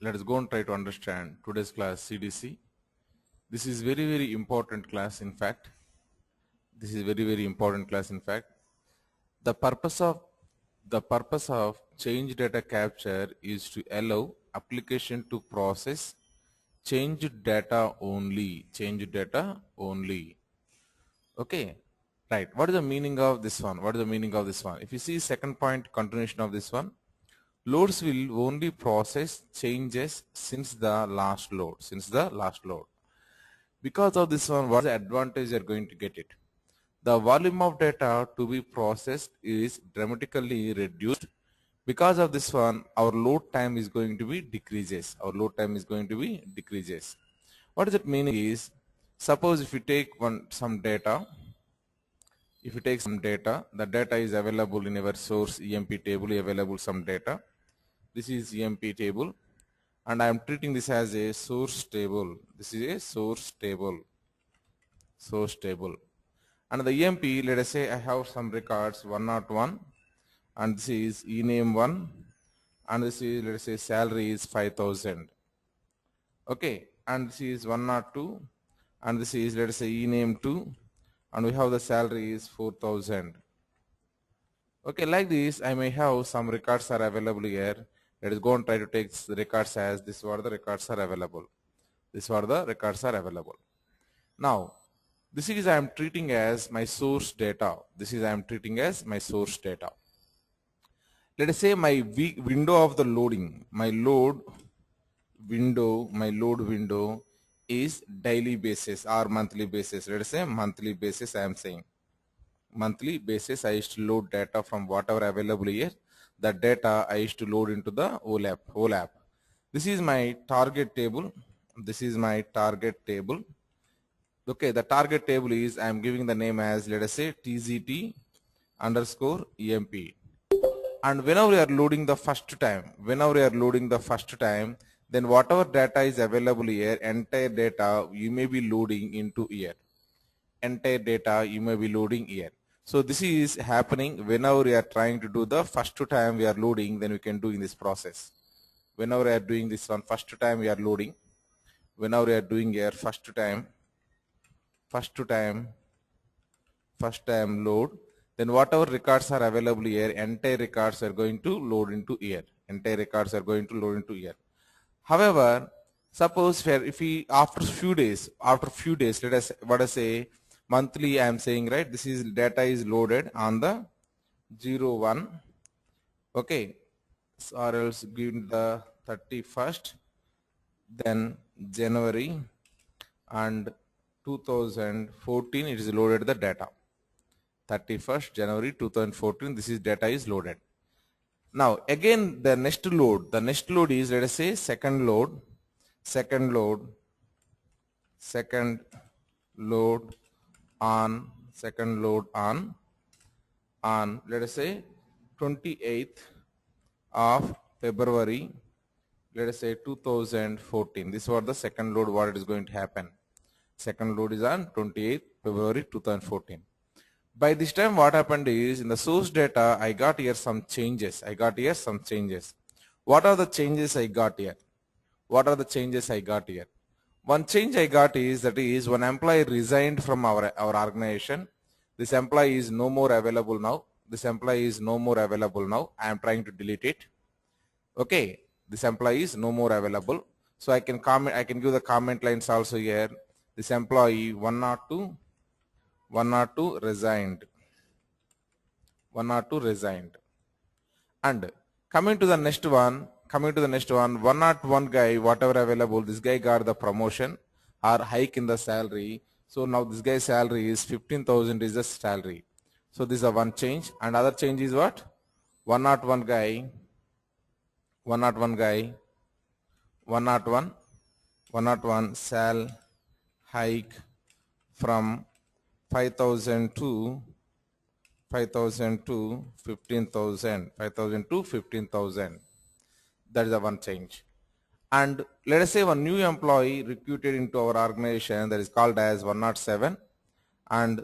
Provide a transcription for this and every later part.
Let us go and try to understand today's class CDC. This is very important class. In fact, this is very important class. In fact, the purpose of change data capture is to allow application to process changed data only. Change data only. Okay, right. What is the meaning of this one? What is the meaning of this one? If you see second point, continuation of this one. Loads will only process changes since the last load. Because of this one, what is the advantage you are going to get it? The volume of data to be processed is dramatically reduced. Because of this one, our load time is going to be decreases. What is it meaning is, suppose if you take some data, the data is available in our source EMP table, available some data. This is EMP table, and I am treating this as a source table. This is a source table. And the EMP, let us say I have some records 101, and this is ename 1, and this is, let us say, salary is 5,000. Okay, and this is 102, and this is, let us say, ename 2, and we have the salary is 4,000. Okay, like this I may have some records are available here. Let us go and try to take the records as this what the records are available. Now, this is I am treating as my source data. Let us say my window of the loading, my load window is daily basis or monthly basis. Let us say monthly basis. I am saying monthly basis. I used to load data from whatever available here. That data I used to load into the OLAP. This is my target table. Okay, the target table is I am giving the name as, let us say, TZT underscore EMP. And whenever we are loading the first time, then whatever data is available here, entire data you may be loading into here. So this is happening whenever we are trying to do the first time we are loading, then we can do in this process. Whenever we are doing this one, first time we are loading, whenever we are doing here first time load, then whatever records are available here, entire records are going to load into here. However, suppose if we after few days, let us say monthly, I am saying, right, this is data is loaded on the 01, okay, or else give the 31st, then January and 2014 it is loaded the data. 31st January 2014, this is data is loaded. Now again the next load is, let us say, second load on let us say 28th of February, let us say 2014. This was the second load what it is going to happen. Second load is on 28th February 2014. By this time what happened is, in the source data I got here some changes. What are the changes I got here? One change I got is, that is, one employee resigned from our organization. This employee is no more available now. I am trying to delete it. Okay, this employee is no more available. So I can give the comment lines also here. This employee 102 resigned. And coming to the next one, 101 guy, whatever available, this guy got the promotion or hike in the salary. So now this guy's salary is 15,000 is the salary. So this is one change. And other change is what? 101 guy, 101 sal hike from 5,000 to 15,000. That is the one change. And let us say one new employee recruited into our organization, that is called as 107, and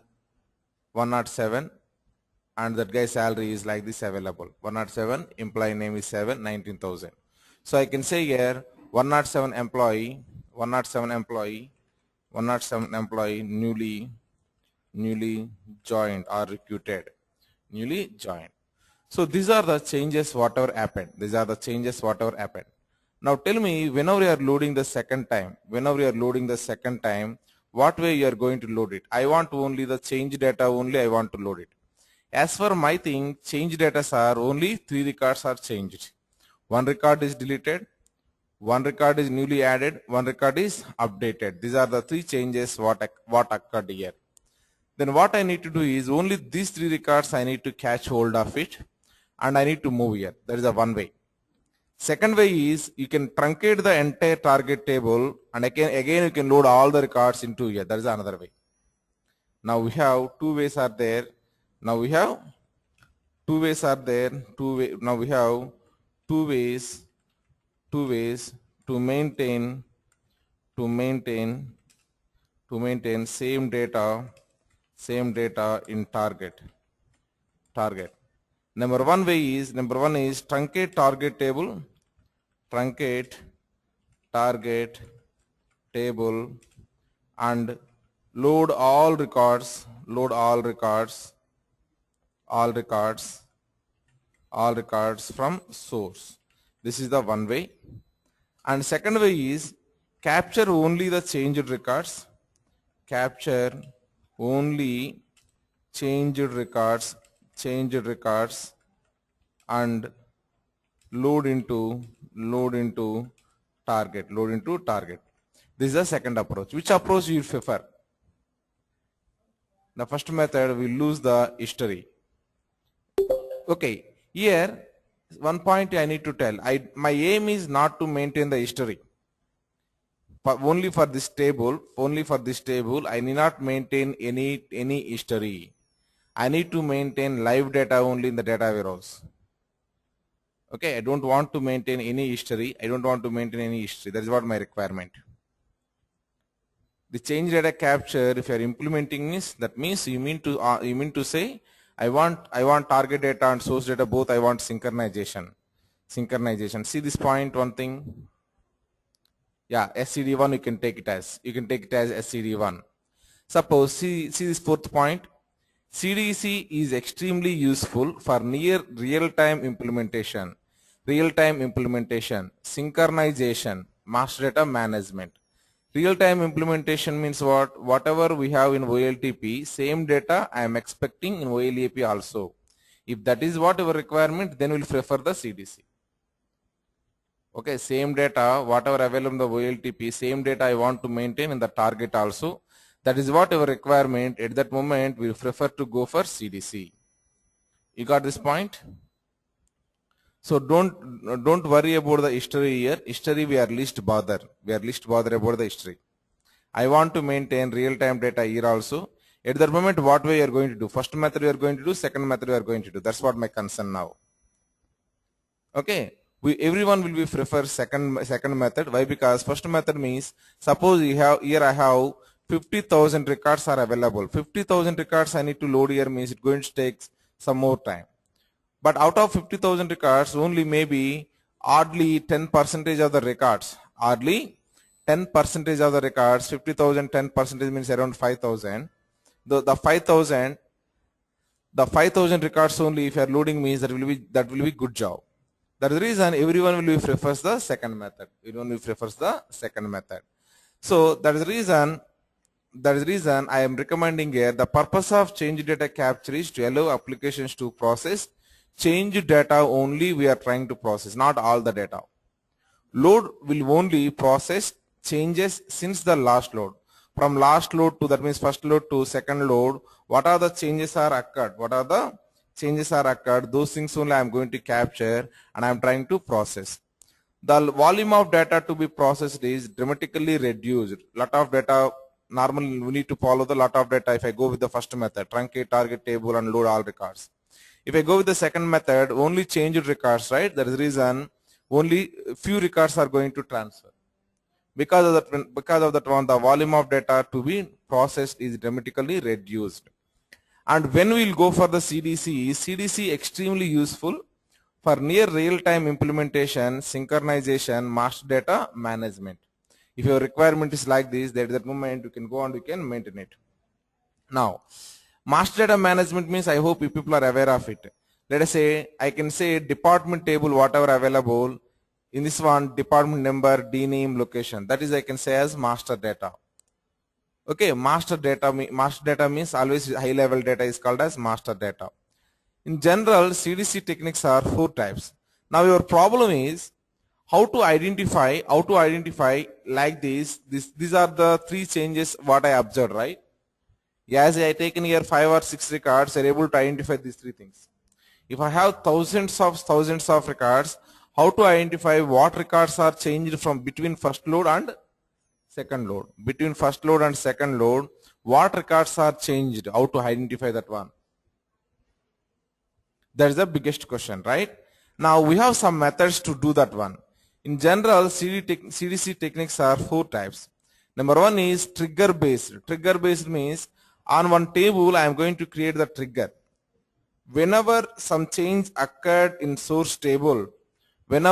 that guy's salary is like this available. 107, employee name is 19,000. So I can say here 107 employee, 107 employee, 107 employee newly joined or recruited, newly joined. So these are the changes whatever happened. These are the changes whatever happened. Now tell me, whenever you are loading the second time, what way you are going to load it? I want only the change data only I want to load it. As for my thing, change data are only 3 records are changed. 1 record is deleted, 1 record is newly added, 1 record is updated. These are the 3 changes what occurred here. Then what I need to do is only these 3 records I need to catch hold of it and I need to move here. That is the one way. Second way is you can truncate the entire target table and again you can load all the records into here. That is another way. Now we have 2 ways are there. Now we have 2 ways are there. Now we have 2 ways to maintain same data in target. Number one is truncate target table and load all records from source. This is the one way. And second way is capture only the changed records. Capture only changed records and load into target. This is the second approach. Which approach you prefer? The first method will lose the history. Okay, here one point I need to tell. My aim is not to maintain the history. Only for this table, I need not maintain any history. I need to maintain live data only in the data warehouse. Okay, I don't want to maintain any history. That is what my requirement. The change data capture, if you are implementing this, that means you mean to say I want target data and source data both. I want synchronization. See this point, one thing. Yeah, SCD1 you can take it as SCD1. Suppose see this fourth point. CDC is extremely useful for near real-time implementation, synchronization, master data management. Real-time implementation means what? Whatever we have in OLTP, same data I am expecting in OLAP also. If that is what our requirement, then we'll prefer the CDC. Okay, same data, whatever available in the OLTP, same data I want to maintain in the target also. That is what our requirement. At that moment, we prefer to go for CDC. You got this point? So don't worry about the history here. History we are least bothered. about the history. I want to maintain real-time data here also. At that moment, what way you are going to do? First method we are going to do. Second method we are going to do. That's what my concern now. Okay. Everyone will be prefer second method. Why? Because first method means suppose here I have 50,000 records are available. 50,000 records I need to load here means it's going to take some more time. But out of 50,000 records, only maybe oddly 10% of the records. 50,000 10% means around 5,000. The 5,000 records only if you are loading means that will be good job. That is the reason everyone will prefers the second method. So that is the reason I am recommending here. The purpose of change data capture is to allow applications to process change data only we are trying to process, not all the data. Load will only process changes since the last load. From last load to, that means first load to second load, what are the changes are occurred? Those things only I am going to capture and I am trying to process. The volume of data to be processed is dramatically reduced. Lot of data, normally we need to follow the lot of data if I go with the first method, truncate target table and load all records. If I go with the second method, only changed records, right? That is the reason only few records are going to transfer. Because of that one, the volume of data to be processed is dramatically reduced. And when we will go for the CDC extremely useful for near real-time implementation, synchronization, master data management. If your requirement is like this, at that moment you can go and you can maintain it. Now, master data management means I hope you people are aware of it. Let us say I can say department table whatever available in this one, department number, D name, location. That is I can say as master data. Okay, master data means always high level data is called as master data. In general, CDC techniques are 4 types. Now your problem is how to identify like this. These are the 3 changes what I observed, right? As I taken here 5 or 6 records, I are able to identify these 3 things. If I have thousands of records, how to identify what records are changed from between first load and second load? Between first load and second load, what records are changed? How to identify that one? That is the biggest question, right? Now we have some methods to do that one. In general, CDC techniques are 4 types. Number 1 is trigger based. Trigger based means on one table I am going to create the trigger. Whenever some change occurred in source table, the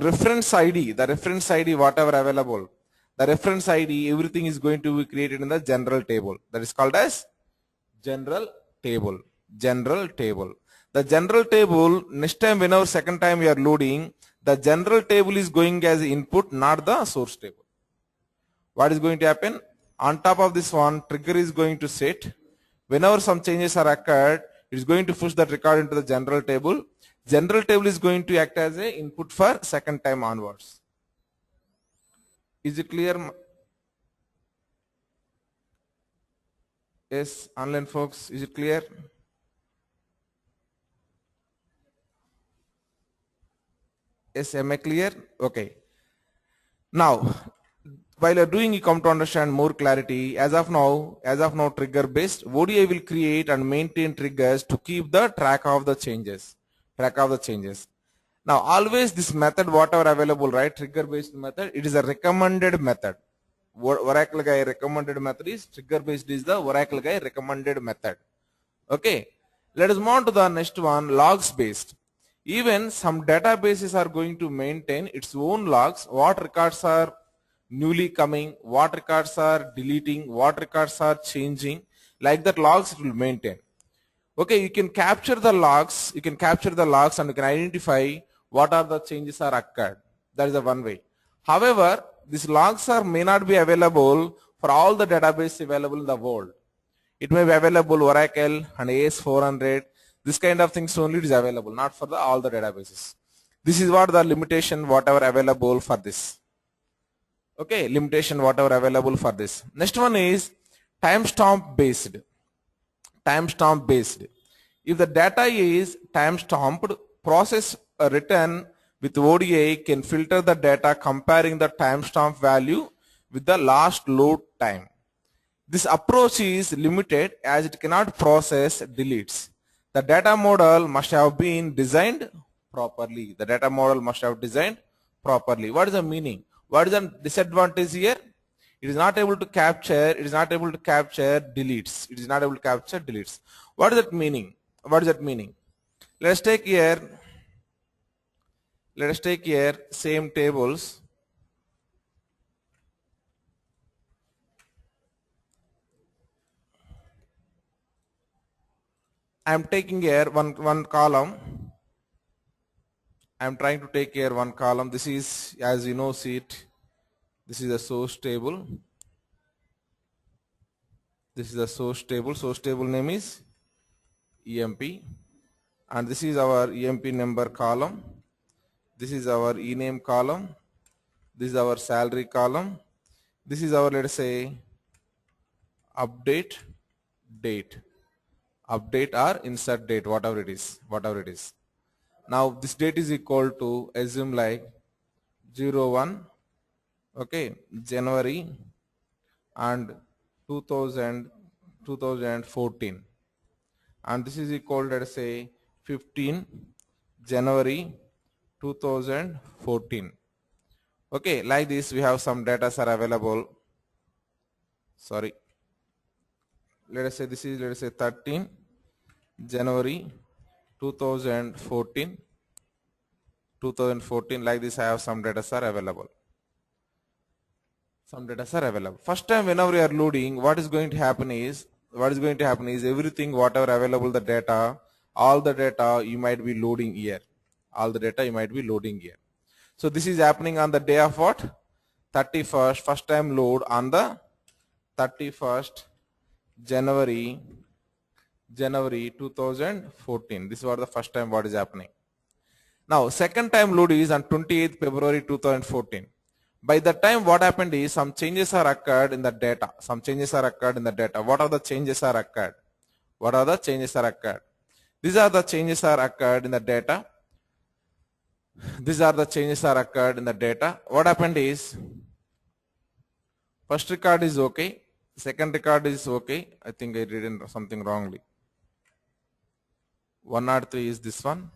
reference ID whatever available, the reference ID, everything is going to be created in the general table. That is called as general table. The general table, next time whenever second time you are loading, the general table is going as input, not the source table. What is going to happen? On top of this one, trigger is going to set. Whenever some changes are occurred, it is going to push that record into the general table. General table is going to act as a input for second time onwards. Is it clear? Yes, online folks, is it clear? Yes, am I clear? Okay. Now, while you're doing, you come to understand more clarity. As of now, trigger based, ODI will create and maintain triggers to keep the track of the changes. Now, always this method, whatever available, right? Trigger based method, it is a recommended method. Oracle guy recommended method is trigger based is the Oracle guy recommended method. Okay. Let us move on to the next one, logs based. Even some databases are going to maintain its own logs. What records are newly coming, what records are deleting, what records are changing, like that logs it will maintain. Okay, you can capture the logs, and you can identify what are the changes are occurred. That is the one way. However, these logs may not be available for all the databases available in the world. It may be available Oracle and AS400. This kind of things only is available, not for all the databases. This is what the limitation whatever available for this. Okay, limitation whatever available for this. Next one is timestamp based. If the data is timestamped, process written with ODI can filter the data comparing the timestamp value with the last load time. This approach is limited as it cannot process deletes. The data model must have been designed properly. What is the meaning? What is the disadvantage here? It is not able to capture deletes. What is that meaning? Let us take here same tables. I am taking here one column. I am trying to take here one column. This is, as you know, see it. This is a source table. Source table name is EMP. And this is our EMP number column. This is our ename column. This is our salary column. This is our, let us say, update date. Update or insert date, whatever it is. Now this date is equal to, assume like 01, okay, January and 2014, and this is equal to, let us say, 15 January 2014. Okay, like this we have some data are available. Sorry, let us say this is, let us say, 13 January 2014, 2014, like this I have some data are available. Some data are available. First time whenever you are loading, what is going to happen is everything whatever available the data, all the data you might be loading here. All the data you might be loading here. So this is happening on the day of what? 31st, first time load on the 31st January 2014. This was the first time what is happening. Now second time load is on 28th February 2014. By the time what happened is some changes are occurred in the data. Some changes are occurred in the data. What are the changes are occurred? What are the changes are occurred? These are the changes are occurred in the data. These are the changes are occurred in the data. What happened is first record is okay. Second record is okay. I think I read something wrongly. 103 is this one.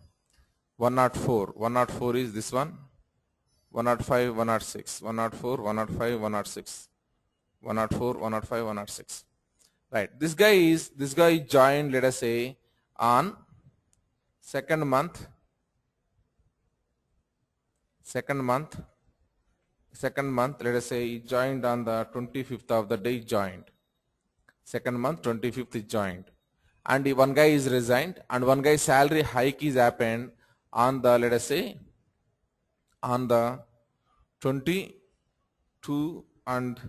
104 is this one. 105, 106, 104, 105, 106, 104, 105, 106. Right. This guy joined, let us say, on second month, let us say he joined on the 25th of the day joined. Second month, 25th is joined. And one guy is resigned and one guy's salary hike is happened on the, let us say, on the 22 and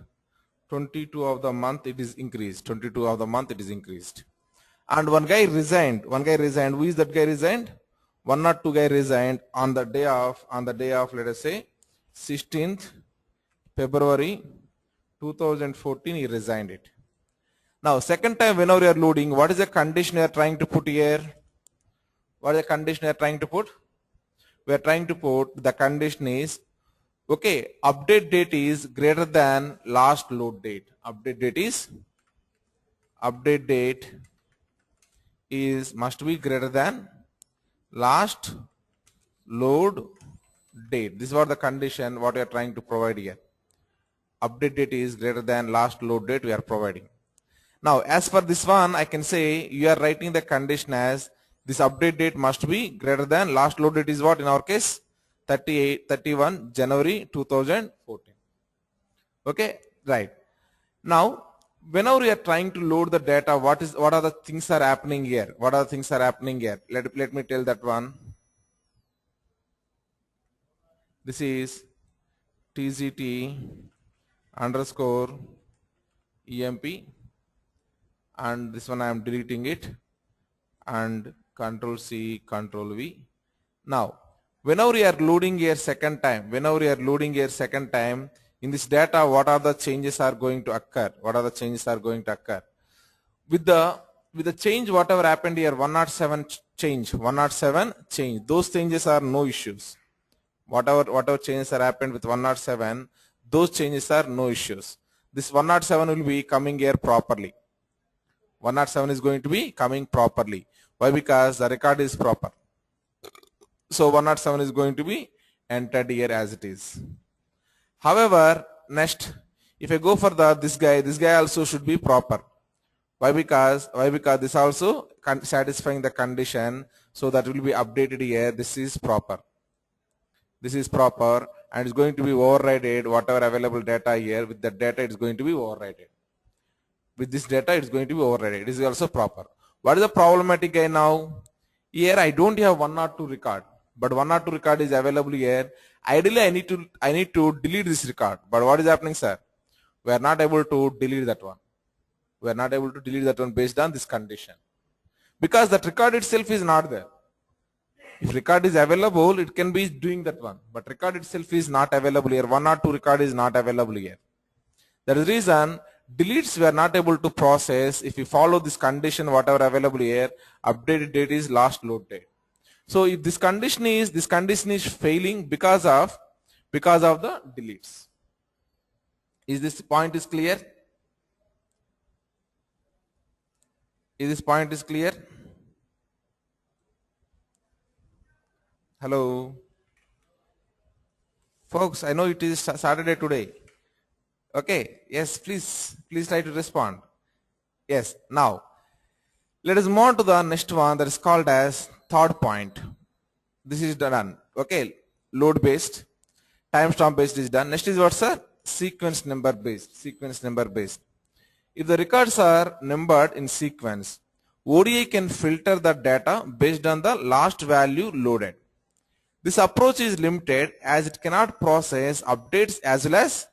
22 of the month it is increased. 22 of the month it is increased. And one guy resigned. Who is that guy resigned? 102 guy resigned on the day of let us say 16th February 2014 he resigned it. Now second time whenever you are loading, what is the condition you are trying to put here? What is the condition you are trying to put? We are trying to put the condition is okay, update date is greater than last load date. Update date is must be greater than last load date. This is what the condition what we are trying to provide here. Update date is greater than last load date we are providing. Now as for this one, I can say you are writing the condition as this update date must be greater than last load date is what in our case 31 January 2014. Okay, right. Now whenever we are trying to load the data, what are the things are happening here? What are the things are happening here? Let me tell that one. This is TZT underscore EMP and this one I am deleting it and Control C, Control V. Now whenever you are loading here second time, in this data, what are the changes are going to occur? With the change whatever happened here, 107 change, those changes are no issues. Whatever changes are happened with 107, those changes are no issues. This 107 will be coming here properly. 107 is going to be coming properly. Why? Because the record is proper. So 107 is going to be entered here as it is. However, next, if I go for this guy also should be proper. Why? Because this also satisfying the condition, so that will be updated here. This is proper. And it's going to be overridden whatever available data here. With the data, it's going to be overridden. With this data, it's going to be overridden. It is also proper. What is the problematic guy now? Here I don't have 102 record, but 102 record is available here. Ideally, I need to delete this record. But what is happening, sir? We are not able to delete that one. Based on this condition, because that record itself is not there. If record is available, it can be doing that one, but record itself is not available here. 102 record is not available here. That is the reason deletes we are not able to process. If we follow this condition, whatever available here, updated date is last load date. So if this condition is failing because of the deletes. Is this point is clear? Hello, folks. I know it is Saturday today. Okay. Yes, please try to respond. Yes. Now, Let us move on to the next one that is called as third point. This is done. Okay, load based, timestamp based is done. Next is what, sir? Sequence number based. Sequence number based. If the records are numbered in sequence, ODI can filter the data based on the last value loaded. This approach is limited as it cannot process updates as well as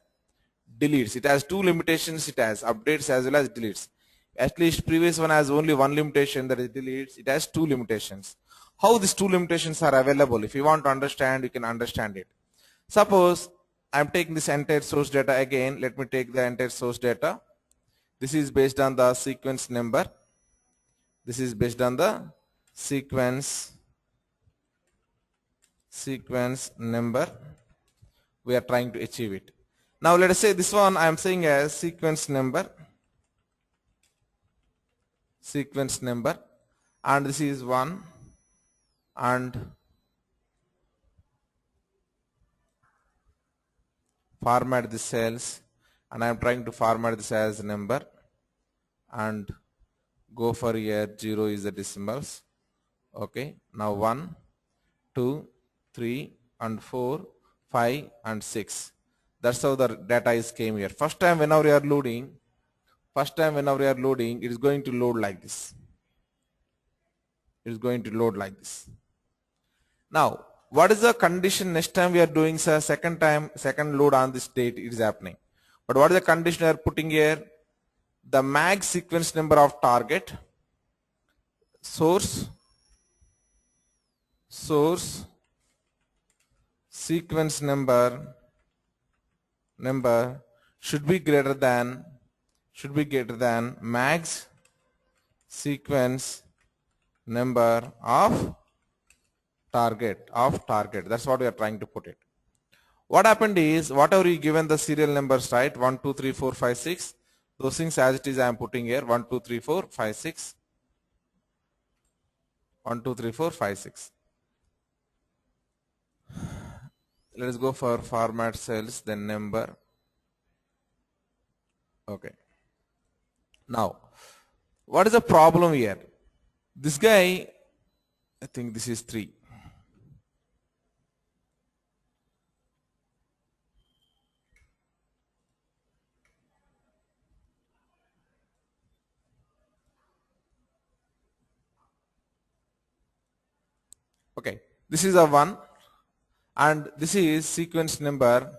deletes. It has two limitations. It has updates as well as deletes. At least previous one has only one limitation, that is deletes. It has two limitations. How these two limitations are available? If you want to understand, you can understand it. Suppose I am taking this entire source data again. Let me take the entire source data. This is based on the sequence number. This is based on the sequence number. We are trying to achieve it. Now let us say this one I am saying as sequence number, and this is 1, and format the cells, and I am trying to format this as number, and go for here 0 is the decimals. Okay, now 1, 2, 3 and 4, 5 and 6. That's how the data is came here. First time whenever you are loading, it is going to load like this. It is going to load like this. Now, what is the condition next time we are doing, sir? Second load on this date it is happening. But what is the condition we are putting here? The mag sequence number of target, source sequence number should be greater than max sequence number of target. That's what we are trying to put it. What happened is, whatever you given the serial numbers, right, 1 2 3 4 5 6, those things as it is I am putting here, 1 2 3 4 5 6, 1 2 3 4 5 6. Let us go for format cells, then number. Okay. Now, what is the problem here? This guy, I think this is 3. Okay, this is a 1, and this is sequence number.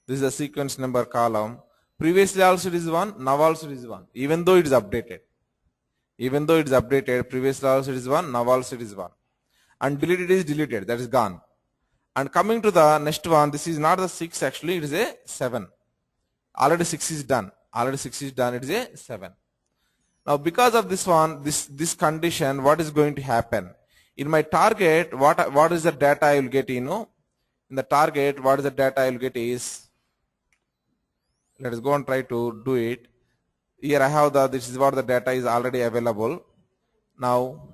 This is a sequence number column. Previously also it is 1, now also it is 1, even though it is updated. Previously also it is 1, now also it is 1. And deleted is deleted, that is gone. And coming to the next one, this is not the 6 actually, it is a 7. Already 6 is done, it is a 7. Now because of this one, this condition, what is going to happen? In my target, what is the data I will get, in the target, what is the data I will get is, let us go and try to do it. Here I have this is what the data is already available. Now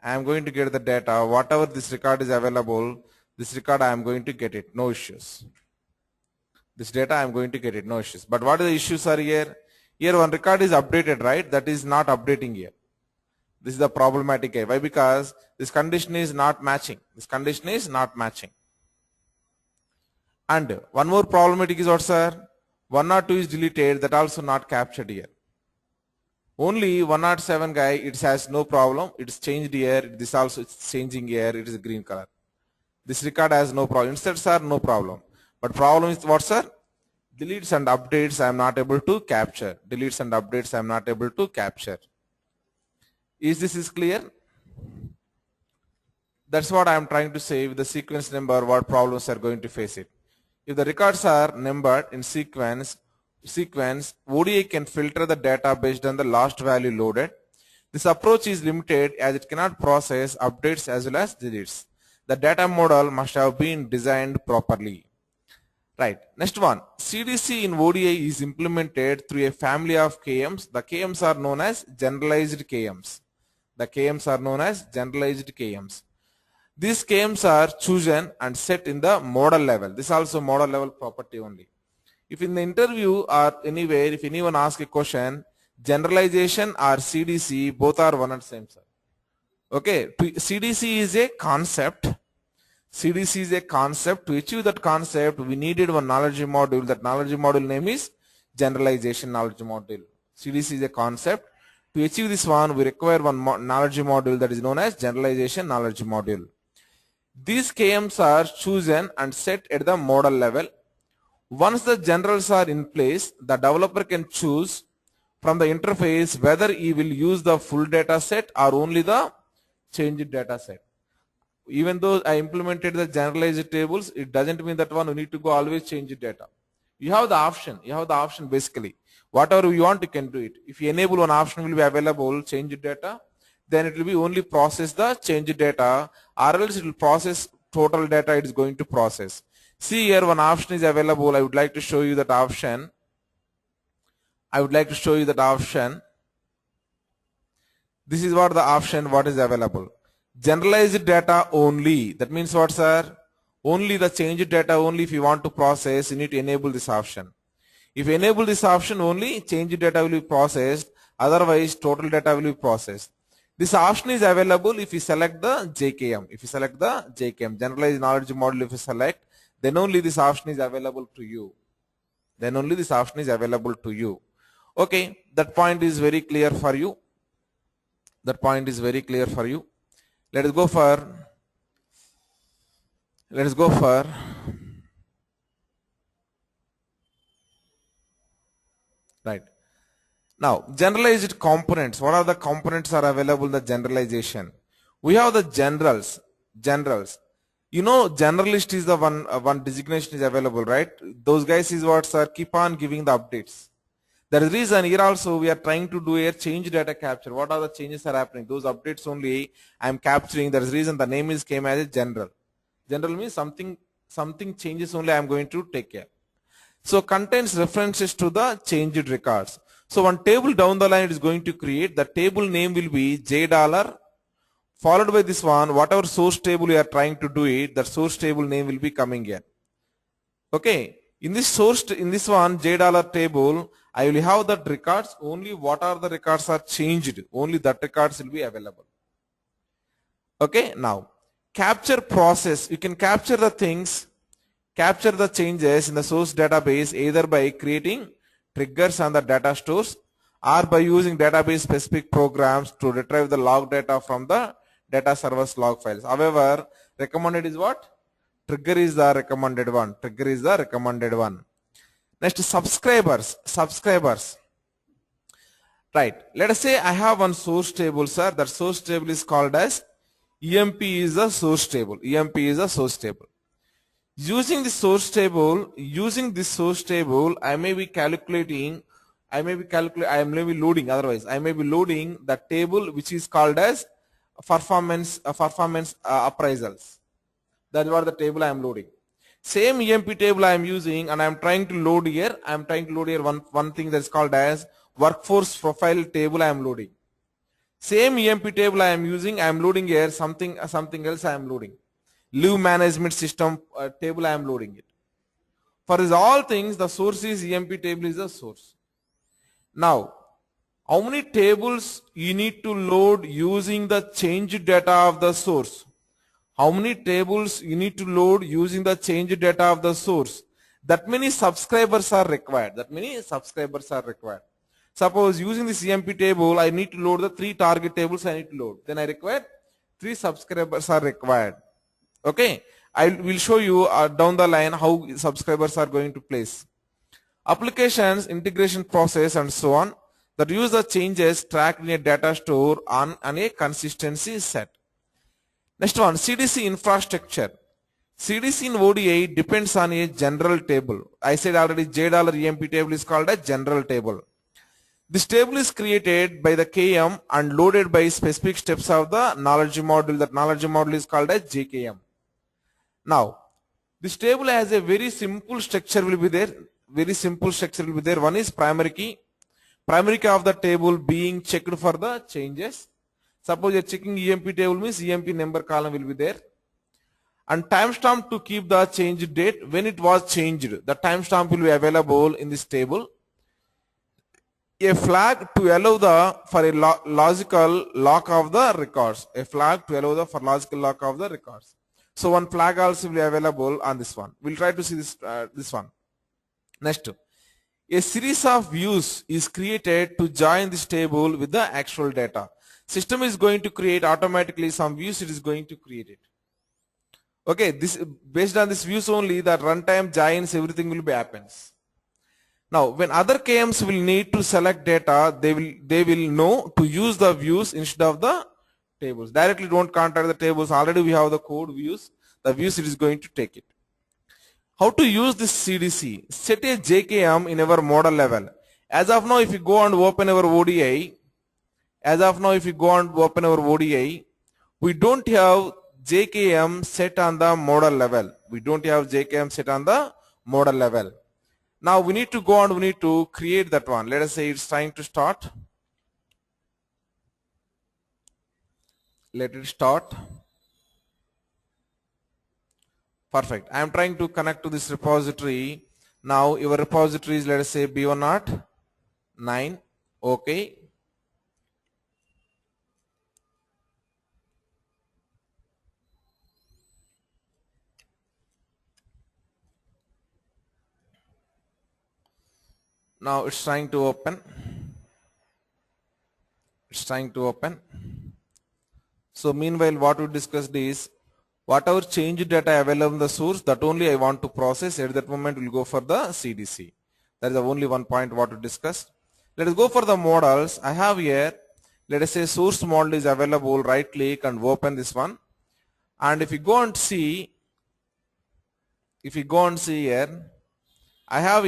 I am going to get the data, whatever this record is available, this record I am going to get it, no issues. This data I am going to get it, no issues. But what are the issues are here? Here one record is updated, right? That is not updating here. This is the problematic here. Why? Because this condition is not matching. And one more problematic is what, sir? 102 is deleted, that also not captured here. Only 107 guy, it has no problem. It's changed here. This also it's changing here. It is green color. This record has no problem. Instead, sir, no problem. But problem is what, sir? Deletes and updates I am not able to capture. Is this clear? That's what I am trying to say with the sequence number, what problems are going to face it. If the records are numbered in sequence, ODI can filter the data based on the last value loaded. This approach is limited as it cannot process updates as well as deletes. The data model must have been designed properly. Right. Next one. CDC in ODI is implemented through a family of KMs. The KMs are known as generalized KMs. These KMs are chosen and set in the model level. This is also model level property only. If in the interview or anywhere, if anyone asks a question, Generalization or CDC, both are one and same, sir. Okay, CDC is a concept. CDC is a concept. To achieve that concept, we needed one knowledge module. That knowledge module name is generalization knowledge module. CDC is a concept. To achieve this one, we require one knowledge module that is known as generalization knowledge module. These KMs are chosen and set at the model level. Once the generals are in place, the developer can choose from the interface whether he will use the full data set or only the changed data set. Even though I implemented the generalized tables, it doesn't mean that one you need to go always change data. You have the option. You have the option basically. Whatever you want, you can do it. If you enable one option will be available, change data, then it will be only process the change data, or else it will process total data it is going to process. See here, one option is available. I would like to show you that option. This is what the option, what is available. Generalized data only. That means what, sir? Only the changed data only. If you want to process, you need to enable this option. If you enable this option, only changed data will be processed. Otherwise, total data will be processed. This option is available if you select the JKM. If you select the JKM, generalized knowledge module, if you select, then only this option is available to you. Okay, that point is very clear for you. Let us go for right. Now, generalized components. What are the components are available in the generalization? We have the generals. You know, generalist is the one designation is available, right? Those guys is what, sir, keep on giving the updates. There is reason here also we are trying to do a change data capture. What are the changes are happening? Those updates only I am capturing. There is reason the name is came as a general. General means something changes only I am going to take care. So contains references to the changed records. So one table down the line it is going to create. The table name will be $, followed by this one, whatever source table you are trying to do it, that source table name will be coming here. Okay. In this one $, table, I will have that records, only what are the records are changed, only that records will be available. Okay, now capture process. You can capture the things, capture the changes in the source database either by creating triggers on the data stores or by using database specific programs to retrieve the log data from the data server's log files. However, recommended is what? Trigger is the recommended one. Next, subscribers. Right. Let us say I have one source table, sir. That source table is called as EMP is the source table. Using this source table, I may be loading the table which is called as performance appraisals. That is what the table I am loading. Same EMP table I am using, and I am trying to load here. One thing that is called as workforce profile table I am loading. Same EMP table I am using. I am loading here something else I am loading. Leave management system table I am loading it. For these all things, the source is EMP table is the source. Now, how many tables you need to load using the changed data of the source? How many tables you need to load using the changed data of the source? That many subscribers are required. Suppose using this EMP table, I need to load the 3 target tables I need to load. Then I require 3 subscribers are required. Okay. I will show you down the line how subscribers are going to place. Applications, integration process and so on that use the changes tracked in a data store on a consistency set. Next one, CDC infrastructure. CDC in ODI depends on a general table. I said already $, EMP table is called a general table. This table is created by the KM and loaded by specific steps of the knowledge module. That knowledge module is called as JKM. Now, this table has a very simple structure will be there. One is primary key. Primary key of the table being checked for the changes. Suppose you are checking EMP table means EMP number column will be there. And timestamp to keep the change date when it was changed. The timestamp will be available in this table. A flag to allow the for a logical lock of the records. A flag to allow the for logical lock of the records. So one flag also will be available on this one. We'll try to see this one. Next, a series of views is created to join this table with the actual data. System is going to create automatically some views. It is going to create it. Okay, this based on this views only, that runtime joins, everything will be happens. Now, when other KMs will need to select data, they will know to use the views instead of the tables. Directly don't contact the tables. Already we have the code views. The views it is going to take it. How to use this CDC? Set a JKM in our model level. As of now, if you go and open our ODI, we don't have JKM set on the model level. Now we need to go and we need to create that one. Let us say it's trying to start. Let it start. Perfect. I am trying to connect to this repository. Now your repository is, let us say, B109. Okay. Now it's trying to open. So meanwhile, what we discussed is, whatever change data available in the source, that only I want to process. At that moment, we'll go for the CDC. That is the only one point what we discussed. Let us go for the models. I have here, let us say source model is available. Right click and open this one. And if you go and see here, I have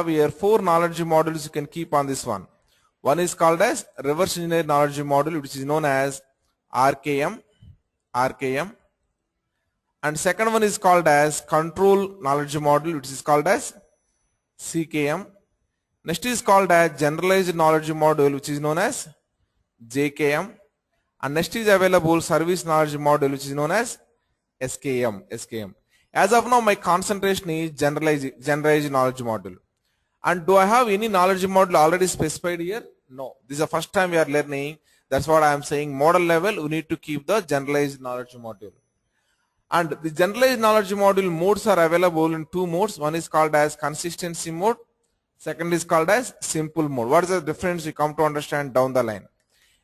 here 4 knowledge models you can keep on this one. One is called as reverse engineer knowledge model, which is known as RKM. And second one is called as control knowledge model, which is called as CKM. Next is called as generalized knowledge model, which is known as JKM. And next is available service knowledge model, which is known as SKM. As of now, my concentration is generalized knowledge model. And do I have any knowledge model already specified here? No. This is the first time we are learning. That's what I am saying. Model level, we need to keep the generalized knowledge module. And the generalized knowledge module modes are available in 2 modes. One is called as consistency mode. Second is called as simple mode. What is the difference? You come to understand down the line.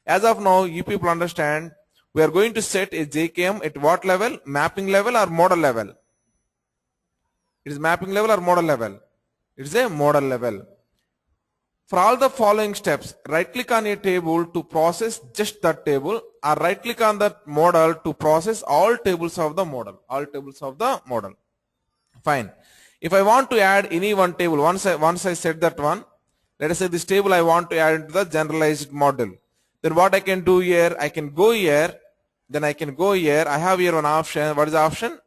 As of now, you people understand, we are going to set a JKM at what level? Mapping level or model level? It is mapping level or model level? It is a model level. For all the following steps, right click on a table to process just that table, or right click on that model to process all tables of the model. Fine. If I want to add any one table, once I set that one, let us say this table I want to add into the generalized model. Then what I can do here, I can go here, I have here one option. What is the option?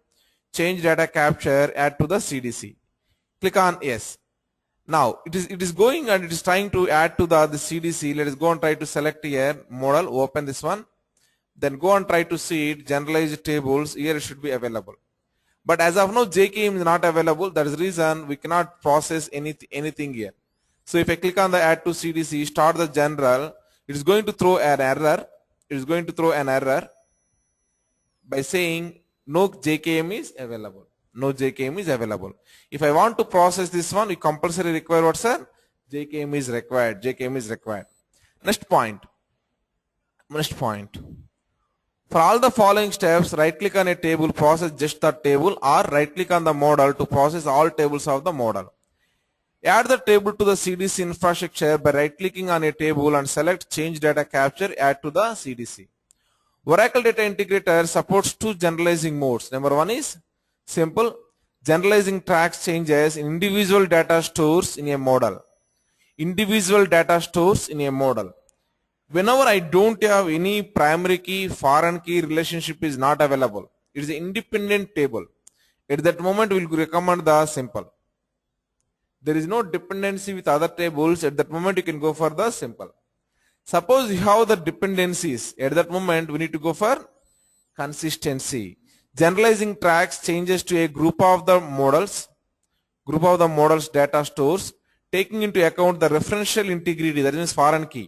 Change data capture, add to the CDC. Click on yes. Now it is going and it is trying to add to the CDC. Let us go and try to select here model, open this one. Then go and try to see it, generalized tables. Here it should be available. But as of now, JKM is not available. That is the reason we cannot process anything here. So if I click on the add to CDC, start the general, it is going to throw an error. By saying no JKM is available. If I want to process this one, we compulsory require what, sir? JKM is required. Next point. For all the following steps, right click on a table, process just that table, or right click on the model to process all tables of the model. Add the table to the CDC infrastructure by right clicking on a table and select change data capture, add to the CDC. Oracle Data Integrator supports 2 generalizing modes. Number 1 is simple, generalizing tracks changes in individual data stores in a model. Whenever I don't have any primary key, foreign key relationship is not available. It is an independent table. At that moment, we will recommend the simple. There is no dependency with other tables. At that moment, you can go for the simple. Suppose you have the dependencies. At that moment, we need to go for consistency. Generalizing tracks changes to a group of the models data stores taking into account the referential integrity, that is foreign key,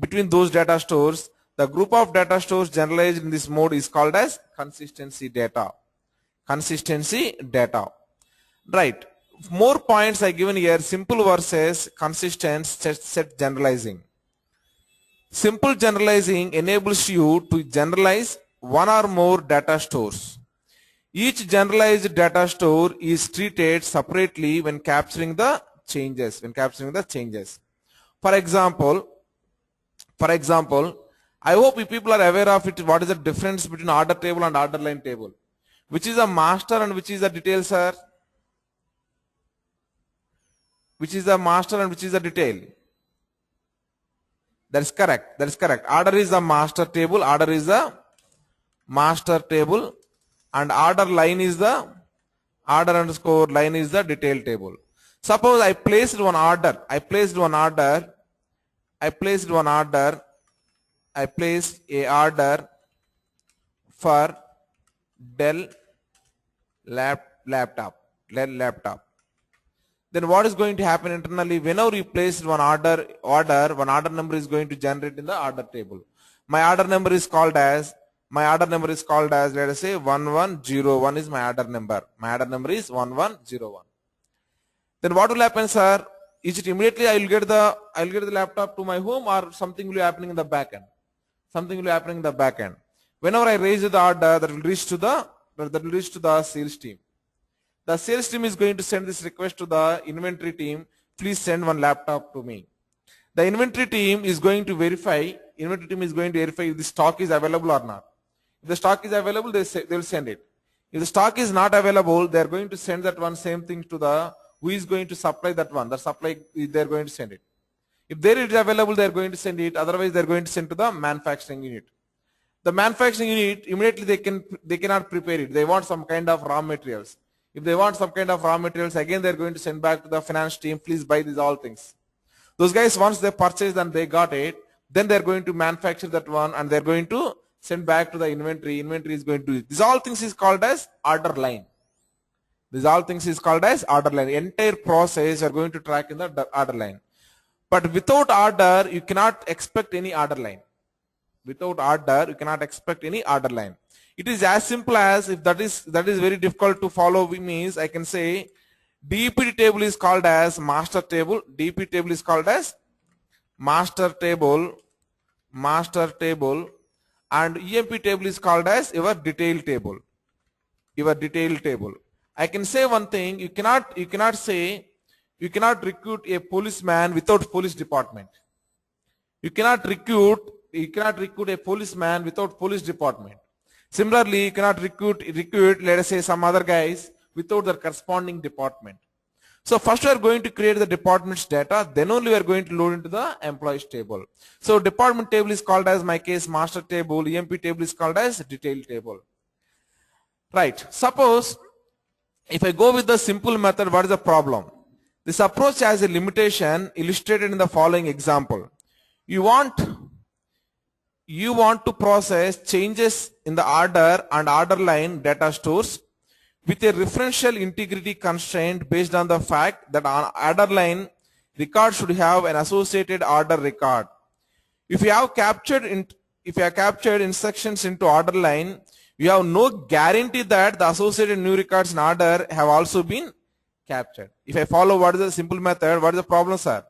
between those data stores. The group of data stores generalized in this mode is called as consistency data. Consistency data. Right. More points I given here: simple versus consistent set generalizing. Simple generalizing enables you to generalize one or more data stores. Each generalized data store is treated separately when capturing the changes. For example, I hope you people are aware of it. What is the difference between order table and order line table? Which is a master and which is a detail, sir? Which is the master and which is the detail? That is correct. Order is the master table. And order line is the detail table. Suppose I placed one order. I placed a order for Dell laptop. Then what is going to happen internally? Whenever you place one order number is going to generate in the order table. My order number is called as, let us say 1101 is my order number. My order number is 1101. Then what will happen, sir? Is it immediately I will get the laptop to my home, or something will be happening in the back end? Whenever I raise the order, that will reach to the sales team. The sales team is going to send this request to the inventory team. Please send one laptop to me. The inventory team is going to verify if the stock is available or not. If the stock is available, they will send it. If the stock is not available, they are going to send that one same thing to the who is going to supply that one. The supply, they are going to send it. If there it is available, they are going to send it. Otherwise, they are going to send to the manufacturing unit. The manufacturing unit, immediately they cannot prepare it. They want some kind of raw materials. If they want some kind of raw materials, again they are going to send back to the finance team. Please buy these all things. Those guys, once they purchased and they got it, then they are going to manufacture that one and they are going to send back to the inventory. Inventory is going to do it. These all things is called as order line. The entire process you are going to track in the order line. But without order, you cannot expect any order line. It is as simple as, if that is very difficult to follow, means I can say DEP table is called as master table. DEP table is called as master table, and EMP table is called as your detail table. I can say one thing: you cannot recruit a policeman without police department. You cannot recruit a policeman without police department. Similarly, you cannot recruit, let us say, some other guys without their corresponding department. So first we are going to create the department's data, then only we are going to load into the employees table. So department table is called as, my case, master table. EMP table is called as detail table. Right. Suppose if I go with the simple method, what is the problem? This approach has a limitation illustrated in the following example. You want to process changes in the order and order line data stores with a referential integrity constraint based on the fact that an order line record should have an associated order record. If you have captured instructions into order line, you have no guarantee that the associated new records in order have also been captured. If I follow what is the simple method, what is the problem, sir?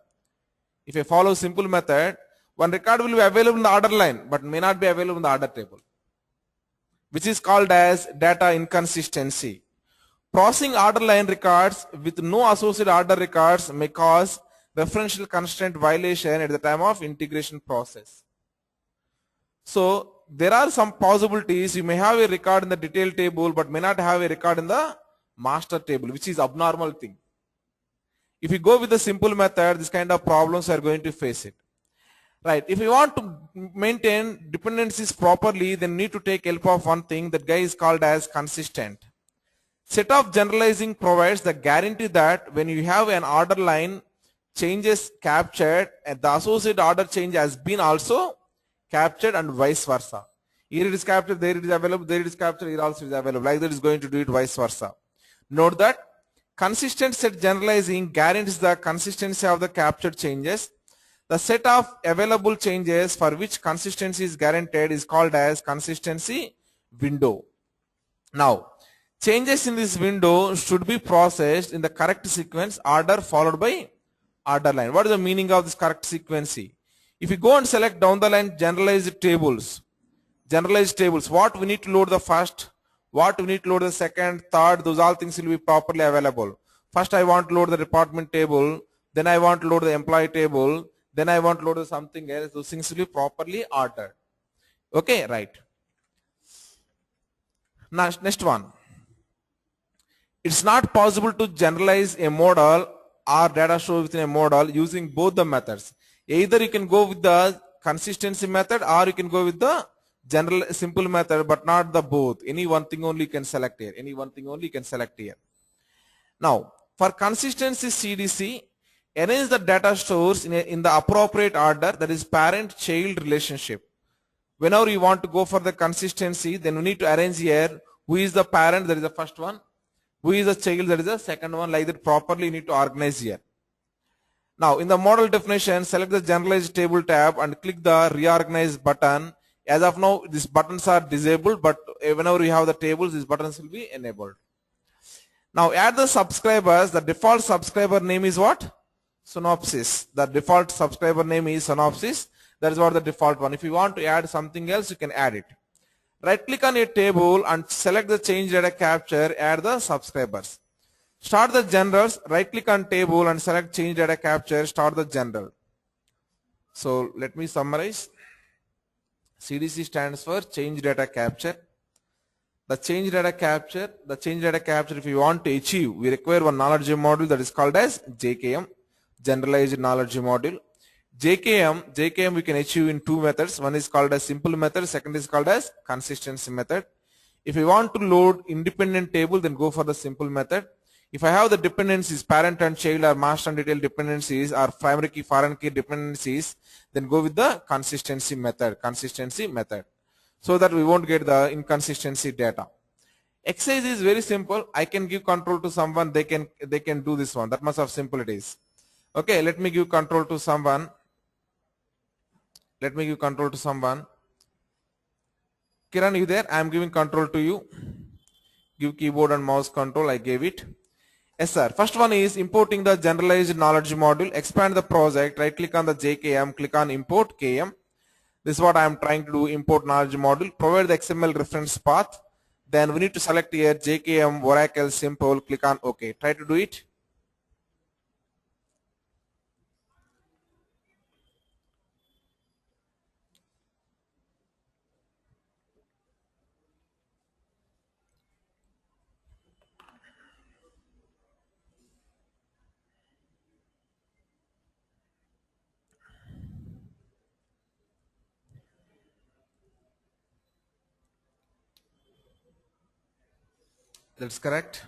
If I follow simple method, one record will be available in the order line but may not be available in the order table, which is called as data inconsistency. Processing order line records with no associated order records may cause referential constraint violation at the time of integration process. So there are some possibilities. You may have a record in the detail table but may not have a record in the master table, which is abnormal thing. If you go with the simple method, this kind of problems are going to face it. Right. If you want to maintain dependencies properly, then need to take help of one thing. That guy is called as consistent. Set of generalizing provides the guarantee that when you have an order line changes captured, and the associated order change has been also captured and vice versa. Here it is captured, there it is available, there it is captured, here also it is available. Like that is going to do it vice versa. Note that Consistent set generalizing guarantees the consistency of the captured changes. The set of available changes for which consistency is guaranteed is called as consistency window. Now, changes in this window should be processed in the correct sequence order followed by order line. What is the meaning of this correct sequence? If you go and select down the line generalized tables, what we need to load the first, what we need to load the second, third, those all things will be properly available. First I want to load the department table, then I want to load the employee table, then I want to load something else. Those things will be properly ordered. Okay, right. Now, next one. It's not possible to generalize a model or data show within a model using both the methods. Either you can go with the consistency method or you can go with the general simple method, but not the both. Any one thing only you can select here. Now, for consistency CDC, arrange the data stores in the appropriate order, that is parent-child relationship. Whenever you want to go for the consistency, then we need to arrange here who is the parent, that is the first one, who is the child, that is the second one, like that properly you need to organize here. Now, in the model definition, select the generalized table tab and click the reorganize button. As of now, these buttons are disabled, but whenever you have the tables, these buttons will be enabled. Now, add the subscribers. The default subscriber name is what? Synopsis. The default subscriber name is Synopsis. That is what the default one. If you want to add something else, you can add it. Right click on a table and select the change data capture, add the subscribers. Start the generals, right click on table and select change data capture, start the general. So let me summarize. CDC stands for change data capture. The change data capture, if you want to achieve, we require one knowledge module that is called as JKM, generalized knowledge module. JKM we can achieve in two methods. One is called as simple method, second is called as consistency method. If you want to load independent table, then go for the simple method. If I have the dependencies, parent and child or master and detail dependencies or primary key, foreign key dependencies, then go with the consistency method, so that we won't get the inconsistency data. Exercise is very simple. I can give control to someone, they can do this one. That much of simple it is. Okay, let me give control to someone. Kiran, you there? I am giving control to you. Give keyboard and mouse control. I gave it. Yes, sir. First one is importing the generalized knowledge module. Expand the project. Right click on the JKM. Click on import KM. This is what I am trying to do. Import knowledge module. Provide the XML reference path. Then we need to select here JKM Oracle simple. Click on OK. Try to do it. That's correct.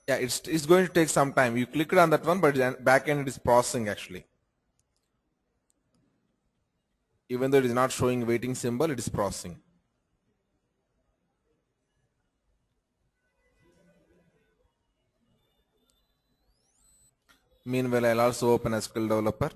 Yeah, it's going to take some time. You clicked on that one, but back end it is processing actually. Even though it is not showing waiting symbol, it is processing. Meanwhile, I'll also open SQL Developer.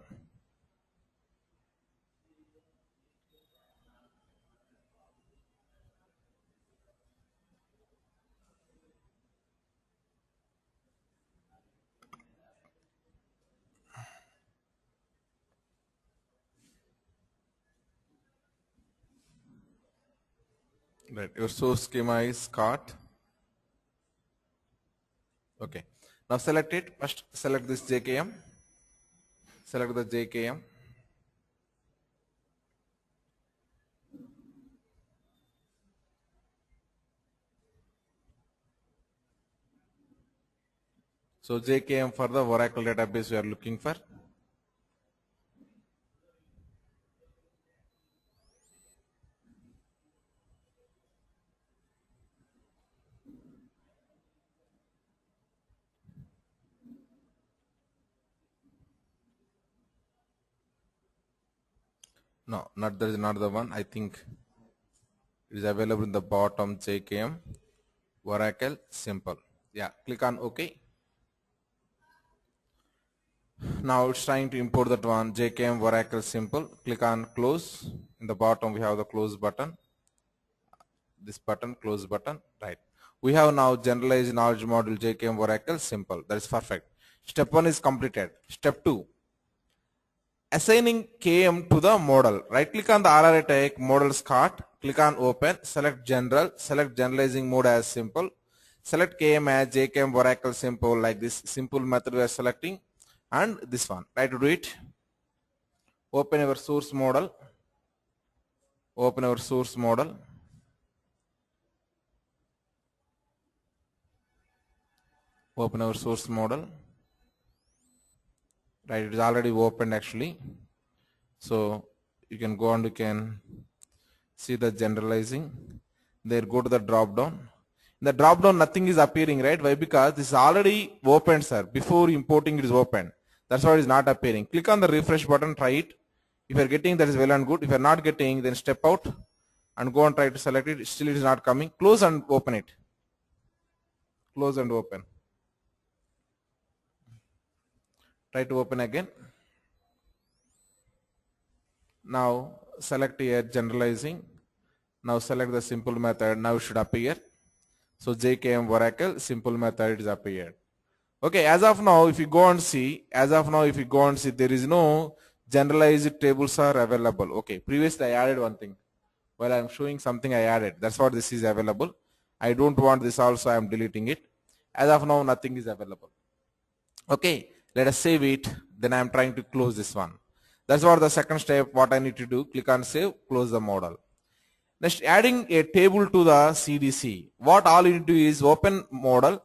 Right, your source schema is cart. Okay, now select it. First select this JKM. Select the JKM. So JKM for the Oracle database we are looking for. No, that is not the one. I think it is available in the bottom JKM. Oracle simple. Yeah, click on OK. Now it's trying to import that one, JKM Oracle simple. Click on close. In the bottom we have the close button. This button, close button, right. We have now generalized knowledge module JKM Oracle simple. That is perfect. Step 1 is completed. Step 2, assigning KM to the model. Right click on the RRA tag, models cart, click on open, select general, select generalizing mode as simple, select KM as JKM Oracle simple, like this simple method we are selecting, and this one. Try to do it. Open our source model. Open our source model. Open our source model. Right, it is already opened actually. So you can go and you can see the generalizing. There, go to the drop down. In the drop down nothing is appearing, right? Why? Because this is already opened, sir. Before importing it is open. That's why it is not appearing. Click on the refresh button, try it. If you are getting, that is well and good. If you are not getting, then step out and go and try to select it. Still it is not coming. Close and open it. Close and open. Try to open again. Now select here generalizing. Now select the simple method. Now it should appear. So JKM Oracle simple method is appeared. Okay, as of now, if you go and see, there is no generalized tables are available. Okay, previously I added one thing. While I am showing something I added. That's what this is available. I don't want this also. I am deleting it. As of now, nothing is available. Okay, let us save it. Then I am trying to close this one. That's what the second step. What I need to do. Click on save. Close the model. Next, adding a table to the CDC. What all you need to do is open model.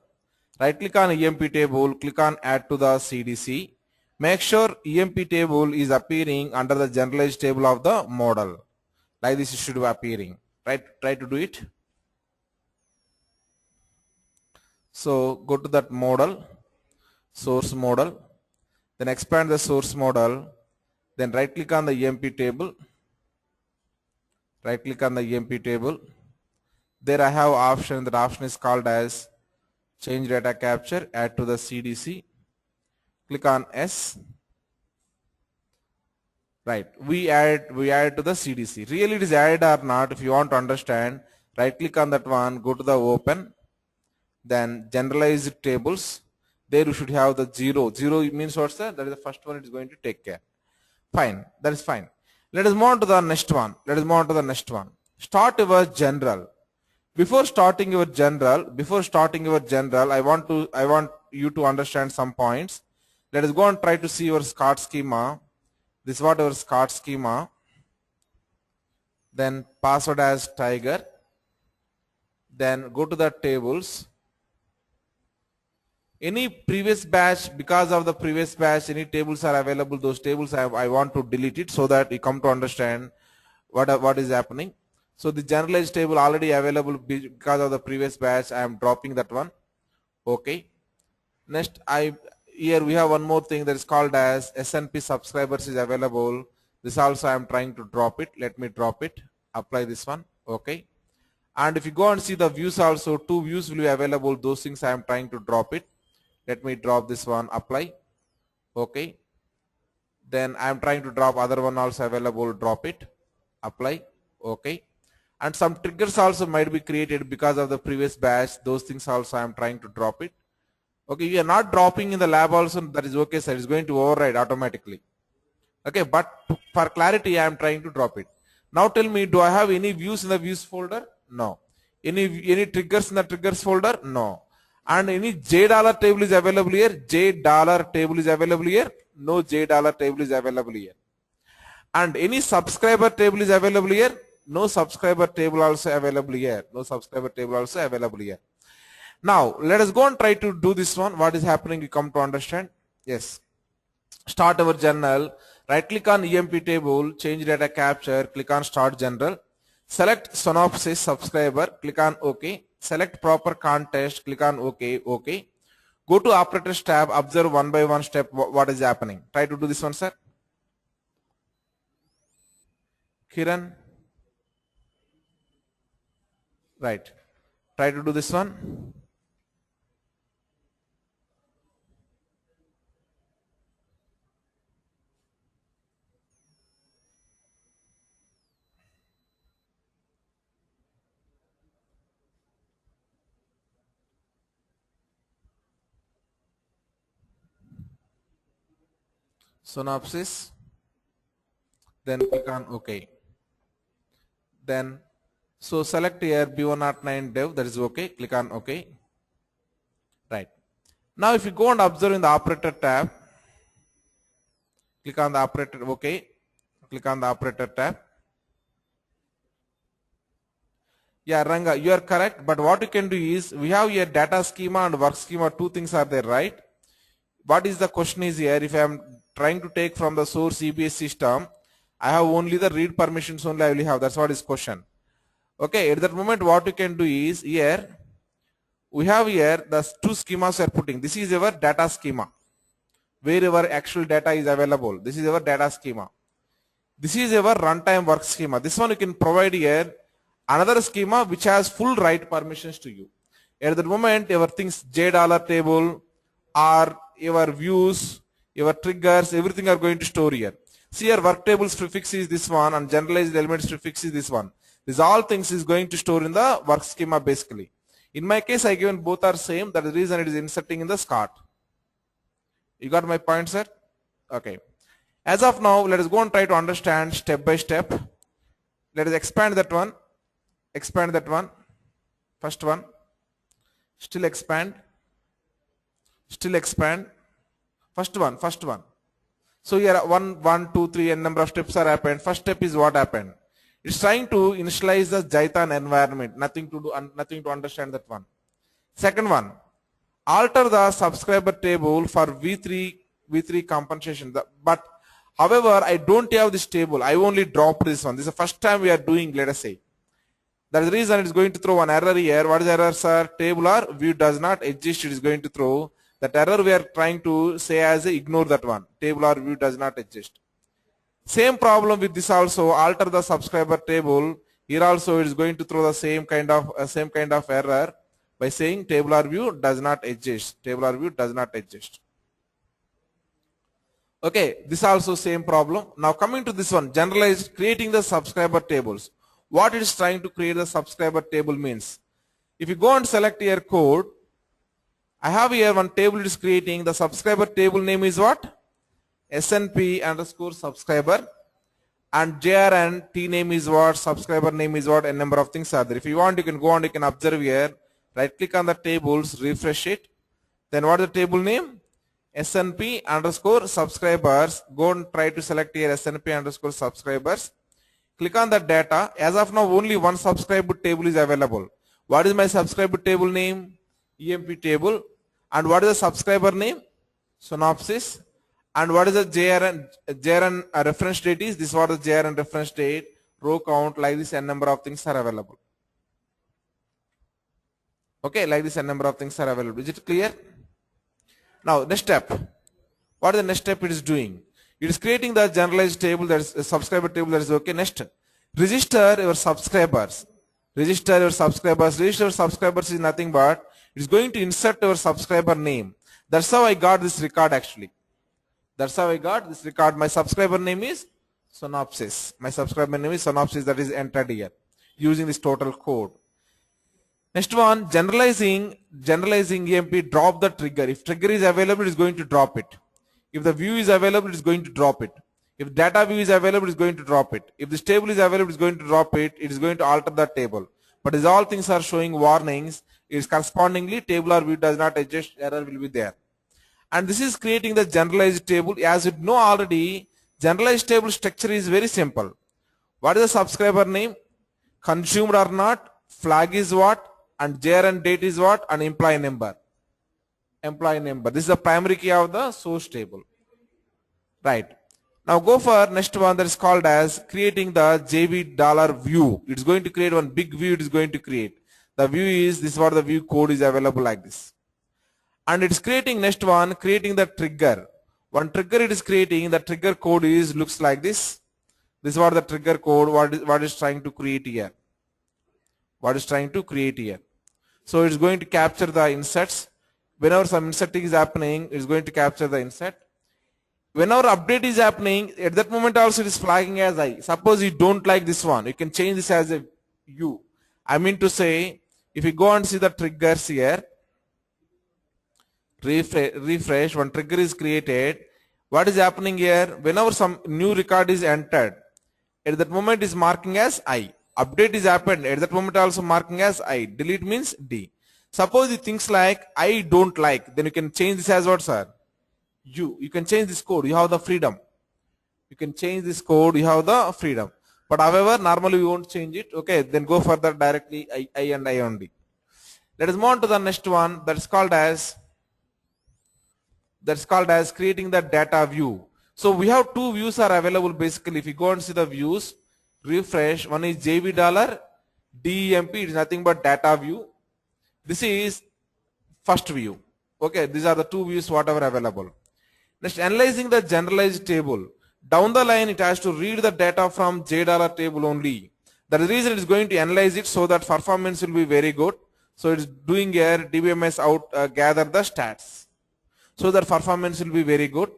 Right click on EMP table. Click on add to the CDC. Make sure EMP table is appearing under the generalized table of the model. Like this it should be appearing. Right, try to do it. So go to that model, source model, then expand the source model, then right click on the EMP table. Right click on the EMP table. There I have option. That option is called as change data capture, add to the CDC. Click on S. Right, we add to the CDC. Really it is added or not, if you want to understand, right click on that one, go to the open, then generalized tables. There you should have the 0. 0 means what's that? That is the first one it is going to take care. Fine, that is fine. Let us move on to the next one. Start your general. Before starting your general, I want you to understand some points. Let us go and try to see your SCART schema. This is what our SCART schema. Then password as tiger. Then go to the tables. Any previous batch, because of the previous batch, any tables are available. Those tables I want to delete it so that you come to understand what is happening. So the generalized table already available because of the previous batch. I am dropping that one. Okay. Next, here we have one more thing that is called as SNP subscribers is available. This also I am trying to drop it. Let me drop it. Apply this one. Okay. And if you go and see the views also, 2 views will be available. Those things I am trying to drop it. Let me drop this one. Apply. Okay. Then I am trying to drop other one also available. Drop it. Apply. Okay. And some triggers also might be created because of the previous batch. Those things also I am trying to drop it. Okay, you are not dropping in the lab also, that is okay, sir. It's going to override automatically. Okay, but for clarity, I am trying to drop it. Now tell me, do I have any views in the views folder? No. Any triggers in the triggers folder? No. And any $J table is available here? $J table is available here? No $J table is available here. And any subscriber table is available here? No subscriber table also available here. No subscriber table also available here. Now, let us go and try to do this one. What is happening, you come to understand. Yes. Start our journal. Right click on EMP table, change data capture, click on start general. Select synopsis subscriber, click on OK. Select proper context, click on OK, OK. Go to operators tab, observe one by one step what is happening. Try to do this one, sir. Kiran. Right. Try to do this one. Synopsis. Then click on OK. Then so select here B109 dev, that is OK. Click on OK. Right. Now if you go and observe in the operator tab, click on the operator, OK. Click on the operator tab. Yeah, Ranga, you are correct. But what you can do is, we have here data schema and work schema, two things are there, right? What is the question is here, if I am trying to take from the source EBS system, I have only the read permissions only I will have. That's what is question. Okay, at that moment what you can do is, here we have here the two schemas we are putting. This is our data schema, where our actual data is available. This is our data schema. This is our runtime work schema. This one you can provide here another schema which has full write permissions to you. At that moment your things $, table, or your views, your triggers, everything are going to store here. See, your work tables prefix is this one and generalized elements prefix is this one. These all things is going to store in the work schema basically. In my case I given both are same, that is the reason it is inserting in the SCOT. You got my point, sir? Okay. As of now, let us go and try to understand step by step. Let us expand that one. Expand that one. First one. Still expand. Still expand. First one. First one. So here 1, 2, 3 n number of steps are happened. First step is what happened. It's trying to initialize the Jython environment. Nothing to do, nothing to understand that one. Second one. Alter the subscriber table for V3 compensation. But however, I don't have this table. I only dropped this one. This is the first time we are doing, let us say. That is the reason it is going to throw an error here. What is error, sir? Table or view does not exist. It is going to throw. That error we are trying to say as ignore that one. Table or view does not exist. Same problem with this also. Alter the subscriber table. Here also it is going to throw the same kind of error by saying table or view does not exist. Table or view does not exist. Okay, this also same problem. Now coming to this one, generalized creating the subscriber tables. What it is trying to create the subscriber table means. If you go and select your code, I have here one table it is creating. The subscriber table name is what? SNP underscore subscriber. And JRN T name is what? Subscriber name is what? A number of things are there. If you want, you can go and you can observe here. Right click on the tables, refresh it. Then what is the table name? SNP underscore subscribers. Go and try to select here SNP underscore subscribers. Click on the data. As of now, only one subscriber table is available. What is my subscriber table name? EMP table. And what is the subscriber name? Synopsis. And what is the JRN reference date is? This is what the JRN reference date, row count, like this n number of things are available. Okay, like this n number of things are available. Is it clear? Now, next step. What is the next step it is doing? It is creating the generalized table, that is a subscriber table, that is okay. Next, register your subscribers. Register your subscribers. Register your subscribers is nothing but it is going to insert your subscriber name. That's how I got this record actually. That's how I got this record. My subscriber name is Synopsis. My subscriber name is Synopsis, that is entered here using this total code. Next one, generalizing EMP, drop the trigger. If trigger is available, it is going to drop it. If the view is available, it is going to drop it. If data view is available, it is going to drop it. If this table is available, it is going to drop it. It is going to alter the table. But as all things are showing warnings, it is correspondingly table or view does not adjust, error will be there. And this is creating the generalized table. As you know already, generalized table structure is very simple. What is the subscriber name? Consumed or not? Flag is what? And JRN date is what? And employee number. Employee number. This is the primary key of the source table. Right. Now go for next one that is called as creating the JV $view. It's going to create one big view. It is going to create. The view is this is what the view code is available like this. And it's creating next one, creating the trigger. One trigger it is creating, the trigger code is looks like this. This is what the trigger code, what is trying to create here. What is trying to create here. So it's going to capture the insets. Whenever some inserting is happening, it's going to capture the insert. Whenever update is happening, at that moment also it is flagging as I. Suppose you don't like this one, you can change this as a U. I mean to say, if you go and see the triggers here, refresh, one trigger is created. What is happening here? Whenever some new record is entered, at that moment is marking as I. Update is happened, at that moment also marking as I. Delete means D. Suppose the things like I don't like, then you can change this as what, sir? You can change this code, you have the freedom. You can change this code, you have the freedom. But however, normally we won't change it. Okay, then go further directly I and I only. Let us move on to the next one, that's called as creating the data view. So we have two views are available basically. If you go and see the views, refresh, one is JV dollar, DEMP, it is nothing but data view. This is first view. Okay, these are the two views whatever available. Next, analyzing the generalized table. Down the line, it has to read the data from J dollar table only. The reason it is going to analyze it so that performance will be very good. So it is doing here DBMS out gather the stats. So that performance will be very good.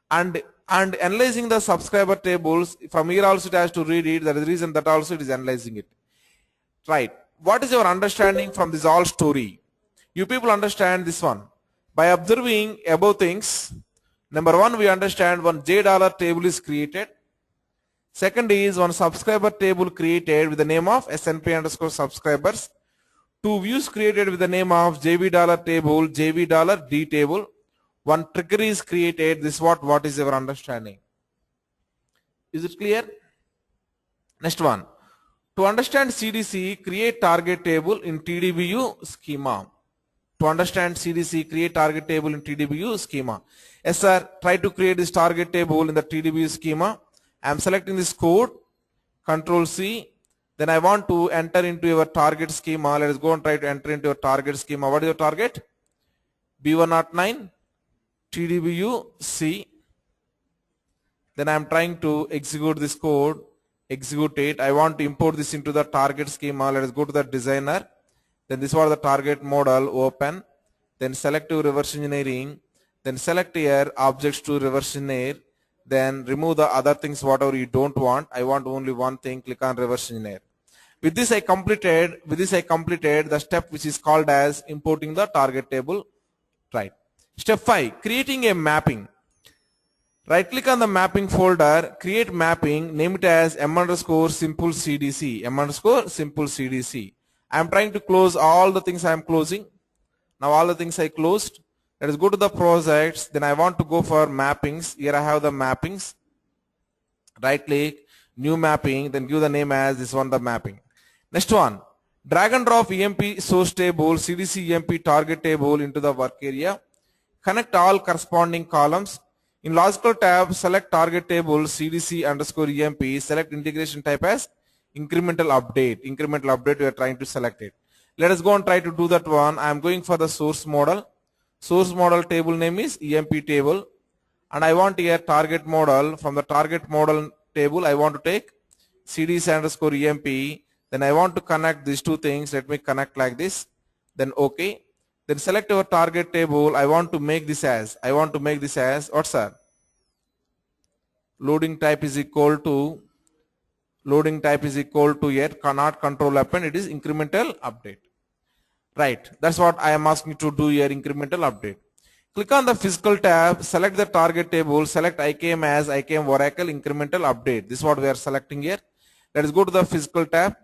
And analyzing the subscriber tables, from here also it has to read it. That is the reason that also it is analyzing it. Right. What is your understanding from this all story? You people understand this one. By observing above things, number one, we understand one J dollar table is created. Second is one subscriber table created with the name of SNP underscore subscribers. Two views created with the name of JV dollar table, JV dollar D table. One trigger is created. This what is your understanding? Is it clear? Next one. To understand CDC, create target table in TDBU schema. To understand CDC, create target table in TDBU schema. Yes, sir. Try to create this target table in the TDBU schema. I am selecting this code, Control C. Then I want to enter into your target schema. Let us go and try to enter into your target schema. What is your target? B109, TDBU C. Then I am trying to execute this code. Execute it. I want to import this into the target schema. Let us go to the designer. Then this was the target model, open. Then select to reverse engineering. Then select here objects to reverse engineer. Then remove the other things whatever you don't want. I want only one thing. Click on reverse engineer. With this I completed the step which is called as importing the target table. Right. Step 5, creating a mapping. Right click on the mapping folder, create mapping, name it as m underscore simple CDC, m underscore simple CDC. I am trying to close all the things I am closing. Now all the things I closed. Let us go to the projects. Then I want to go for mappings. Here I have the mappings. Right click, new mapping, then give the name as this one, the mapping. Next one, drag and drop EMP source table, CDC EMP target table into the work area. Connect all corresponding columns. In logical tab, select target table CDC underscore EMP. Select integration type as incremental update. Incremental update, we are trying to select it. Let us go and try to do that one. I am going for the source model. Source model table name is EMP table. And I want here target model. From the target model table, I want to take CDC underscore EMP. Then I want to connect these two things. Let me connect like this. Then OK. Then select our target table. I want to make this as what, sir? Loading type is equal to here cannot control append. It is incremental update. Right. That's what I am asking you to do here, incremental update. Click on the physical tab, select the target table, select IKM as IKM Oracle incremental update. This is what we are selecting here. Let us go to the physical tab.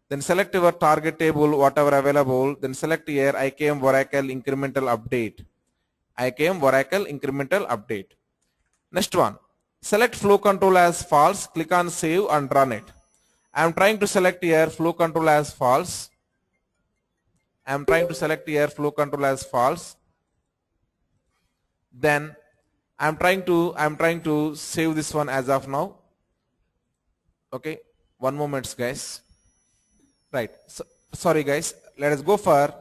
Then select your target table, whatever available. Then select here IKM Oracle incremental update. IKM Oracle incremental update. Next one. Select flow control as false. Click on save and run it. I am trying to select here flow control as false. Then I am trying to save this one as of now. Okay. One moment, guys. Right. So, sorry guys. Let us go for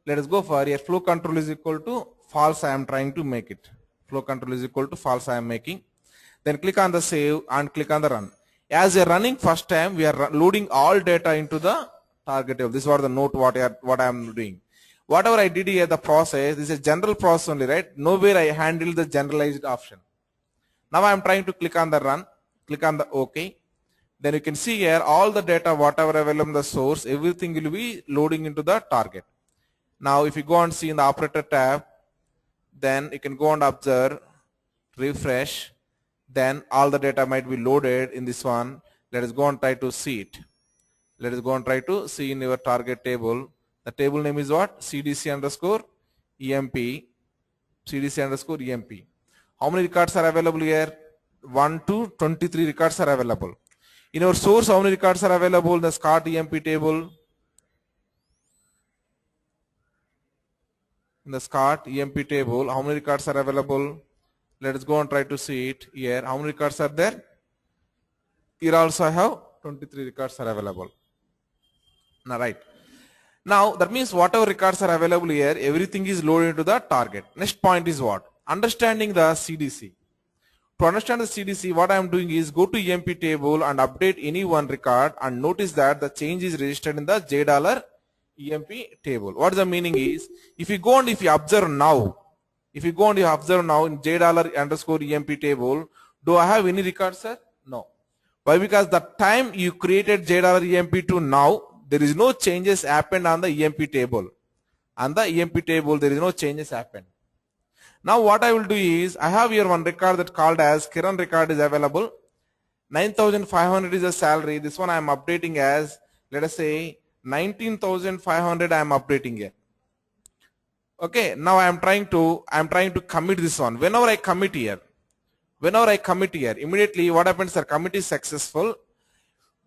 here flow control is equal to false. I am trying to make it. Flow control is equal to false I am making. Then click on the save and click on the run. As we are running first time, we are loading all data into the target table. This is what the note what I am doing. Whatever I did here, the process, this is a general process only, right? Nowhere I handle the generalized option. Now I am trying to click on the run, click on the OK. Then you can see here all the data, whatever available in the source, everything will be loading into the target. Now if you go and see in the operator tab, then you can go and observe, refresh, then all the data might be loaded in this one. Let us go and try to see it. Let us go and try to see in your target table. The table name is what? CDC underscore EMP. CDC underscore EMP. How many records are available here? 1 to 23 records are available. In our source, how many records are available in the SCOT EMP table? In the SCOT EMP table, how many records are available? Let us go and try to see it here. How many records are there? Here also I have 23 records are available. Now, right. Now that means whatever records are available here, everything is loaded into the target. Next point is what? Understanding the CDC. To understand the CDC, what I am doing is go to EMP table and update any one record and notice that the change is registered in the $EMP table. What the meaning is, if you go and if you observe now, in $_EMP table, do I have any records, sir? No. Why? Because the time you created $EMP to now, there is no changes happened on the EMP table. On the EMP table, there is no changes happened. Now what I will do is, I have here one record that called as Kiran record is available. 9,500 is the salary. This one I am updating as, let us say, 19,500 I am updating here. Okay, now I am trying to commit this one. Whenever I commit here, immediately what happens, sir? Commit is successful.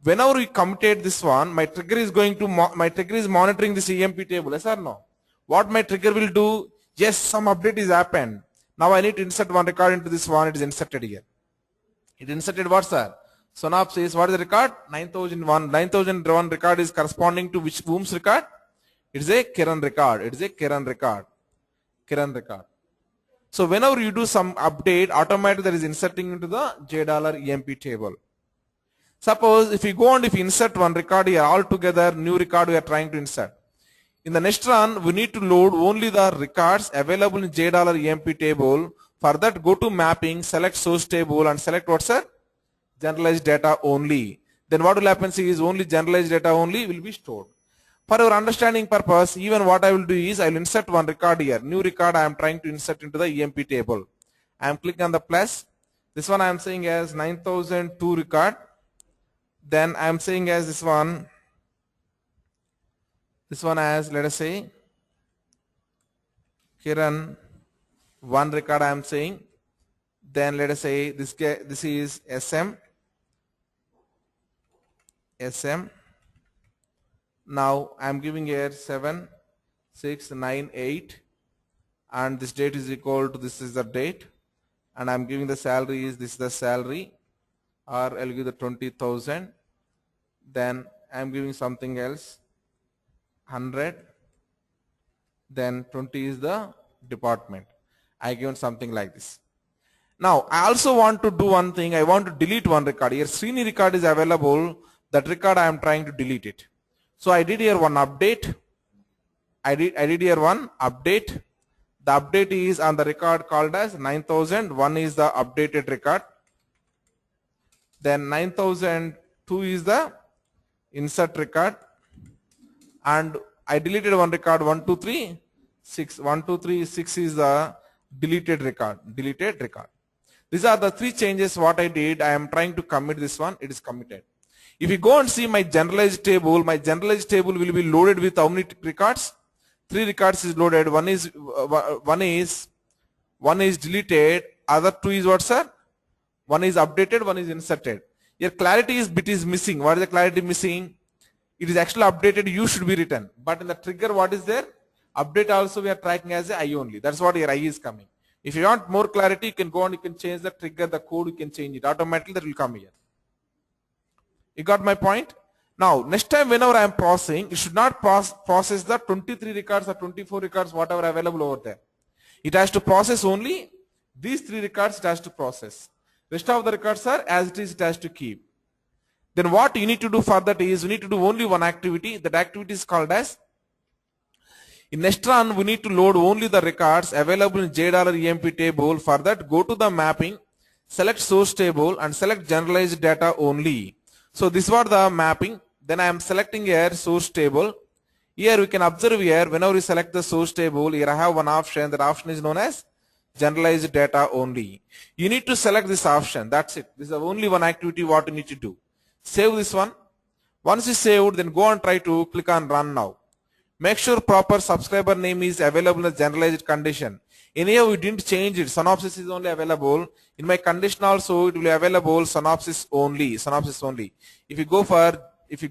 Whenever we committed this one, my trigger is monitoring this EMP table. Yes or no? What my trigger will do? Yes, some update is happened. Now I need to insert one record into this one. It is inserted here. It inserted what, sir? Sonap says, what is the record? 9001. 9001 record is corresponding to whom's record? It is a Kiran record. It is a Kiran record. Kiran record. So whenever you do some update, automatically that is inserting into the $EMP table. Suppose if you go and if you insert one record here, altogether new record we are trying to insert. In the next run, we need to load only the records available in $EMP table. For that, go to mapping, select source table and select what, sir? Generalized data only. Then what will happen is only generalized data only will be stored. For our understanding purpose, even what I will do is I will insert one record here. New record I am trying to insert into the EMP table. I am clicking on the plus. This one I am saying as 9002 record. Then I am saying as this one as, let us say, Kiran 1 record I am saying. Then let us say this is SM. Now I am giving here 7698 and this date is equal to this is the date, and I am giving the salary is this is the salary, or I will give the 20,000. Then I am giving something else 100. Then 20 is the department. I given something like this. Now I also want to do one thing. I want to delete one record. Here Srini record is available. That record I am trying to delete it. So I did here one update. I did here one update. The update is on the record called as 9001 is the updated record. Then 9002 is the insert record. And I deleted one record 1236. 1236 is the deleted record. These are the three changes what I did. I am trying to commit this one. It is committed. If you go and see my generalized table will be loaded with how many records? 3 records is loaded. One is deleted. Other 2 is what, sir? One is updated. One is inserted. Your clarity is bit is missing. What is the clarity missing? It is actually updated. You should be written. But in the trigger, what is there? Update also we are tracking as a I only. That's what your I is coming. If you want more clarity, you can go and you can change the trigger, the code, you can change it. Automatically that will come here. You got my point? Now, next time whenever I am processing, it should not process the 23 records or 24 records, whatever available over there. It has to process only these 3 records it has to process. Rest of the records are as it is, it has to keep. Then what you need to do for that is, you need to do only one activity. That activity is called as, in next run, we need to load only the records available in $EMP table. For that, go to the mapping, select source table and select generalized data only. So this was the mapping. Then I am selecting here source table. Here we can observe here, whenever we select the source table, here I have one option. That option is known as generalized data only. You need to select this option. That's it. This is the only one activity what you need to do. Save this one. Once you saved, then go and try to click on run now. Make sure proper subscriber name is available in the generalized condition. Anyhow, we didn't change it. Synopsis is only available. In my condition also, it will be available synopsis only. Synopsis only. If you go for here, if you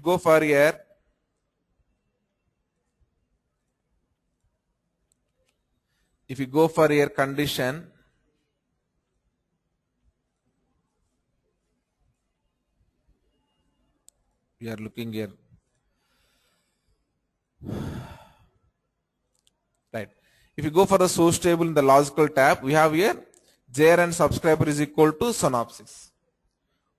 go for here condition, we are looking here. Right. If you go for the source table in the logical tab, we have here JRN subscriber is equal to synopsis.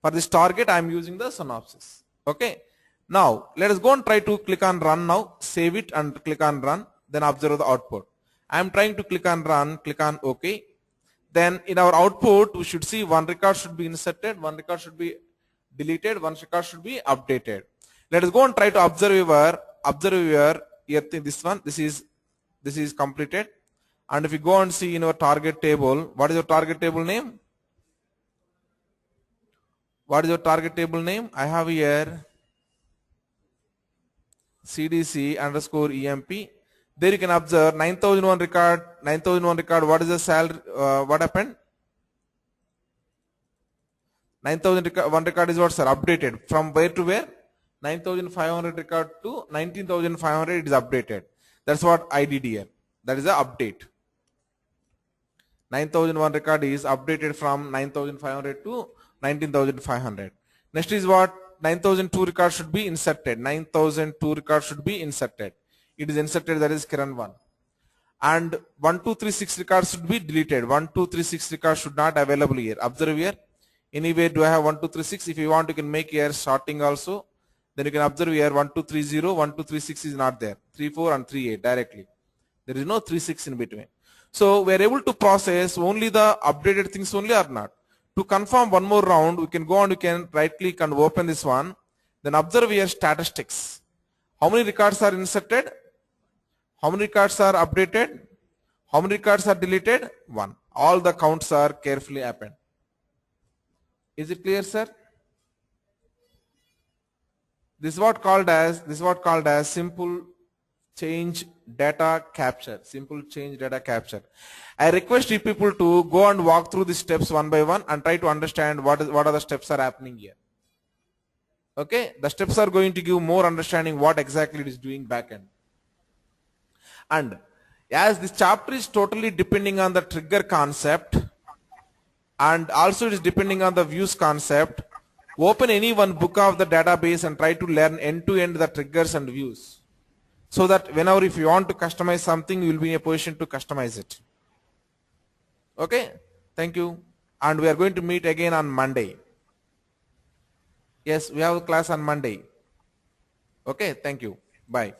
For this target, I am using the synopsis. Okay. Now, let us go and try to click on run now. Save it and click on run. Then observe the output. I am trying to click on run. Click on OK. Then in our output, we should see one record should be inserted, one record should be deleted, one record should be updated. Let us go and try to observe here this one. This is completed. And if you go and see in our target table, what is your target table name? What is your target table name? I have here CDC underscore EMP. There you can observe 9001 record. 9001 record. What is the salary? What happened? 9001 record is what, sir? Updated. From where to where? 9500 record to 19500 it is updated. That's what I did here. That is the update. 9001 record is updated from 9500 to 19500. Next is what? 9002 record should be inserted. 9002 record should be inserted. It is inserted, that is Kiran 1. And 1236 records should be deleted. 1236 records should not available here. Observe here. Anyway, do I have 1236? If you want, you can make here sorting also. Then you can observe here 1230, 1236 is not there. 34 and 38 directly. There is no 36 in between. So we are able to process only the updated things only or not. To confirm one more round, we can go and we can right click and open this one. Then observe here statistics. How many records are inserted? How many records are updated? How many records are deleted? 1. All the counts are carefully happened. Is it clear, sir? This is what called as simple change data capture. Simple change data capture. I request you people to go and walk through the steps one by one and try to understand what are the steps are happening here. Okay, the steps are going to give more understanding what exactly it is doing backend. And as this chapter is totally depending on the trigger concept and also it is depending on the views concept, open any one book of the database and try to learn end to end the triggers and views. So that whenever if you want to customize something, you will be in a position to customize it. Okay, thank you. And we are going to meet again on Monday. Yes, we have a class on Monday. Okay, thank you. Bye.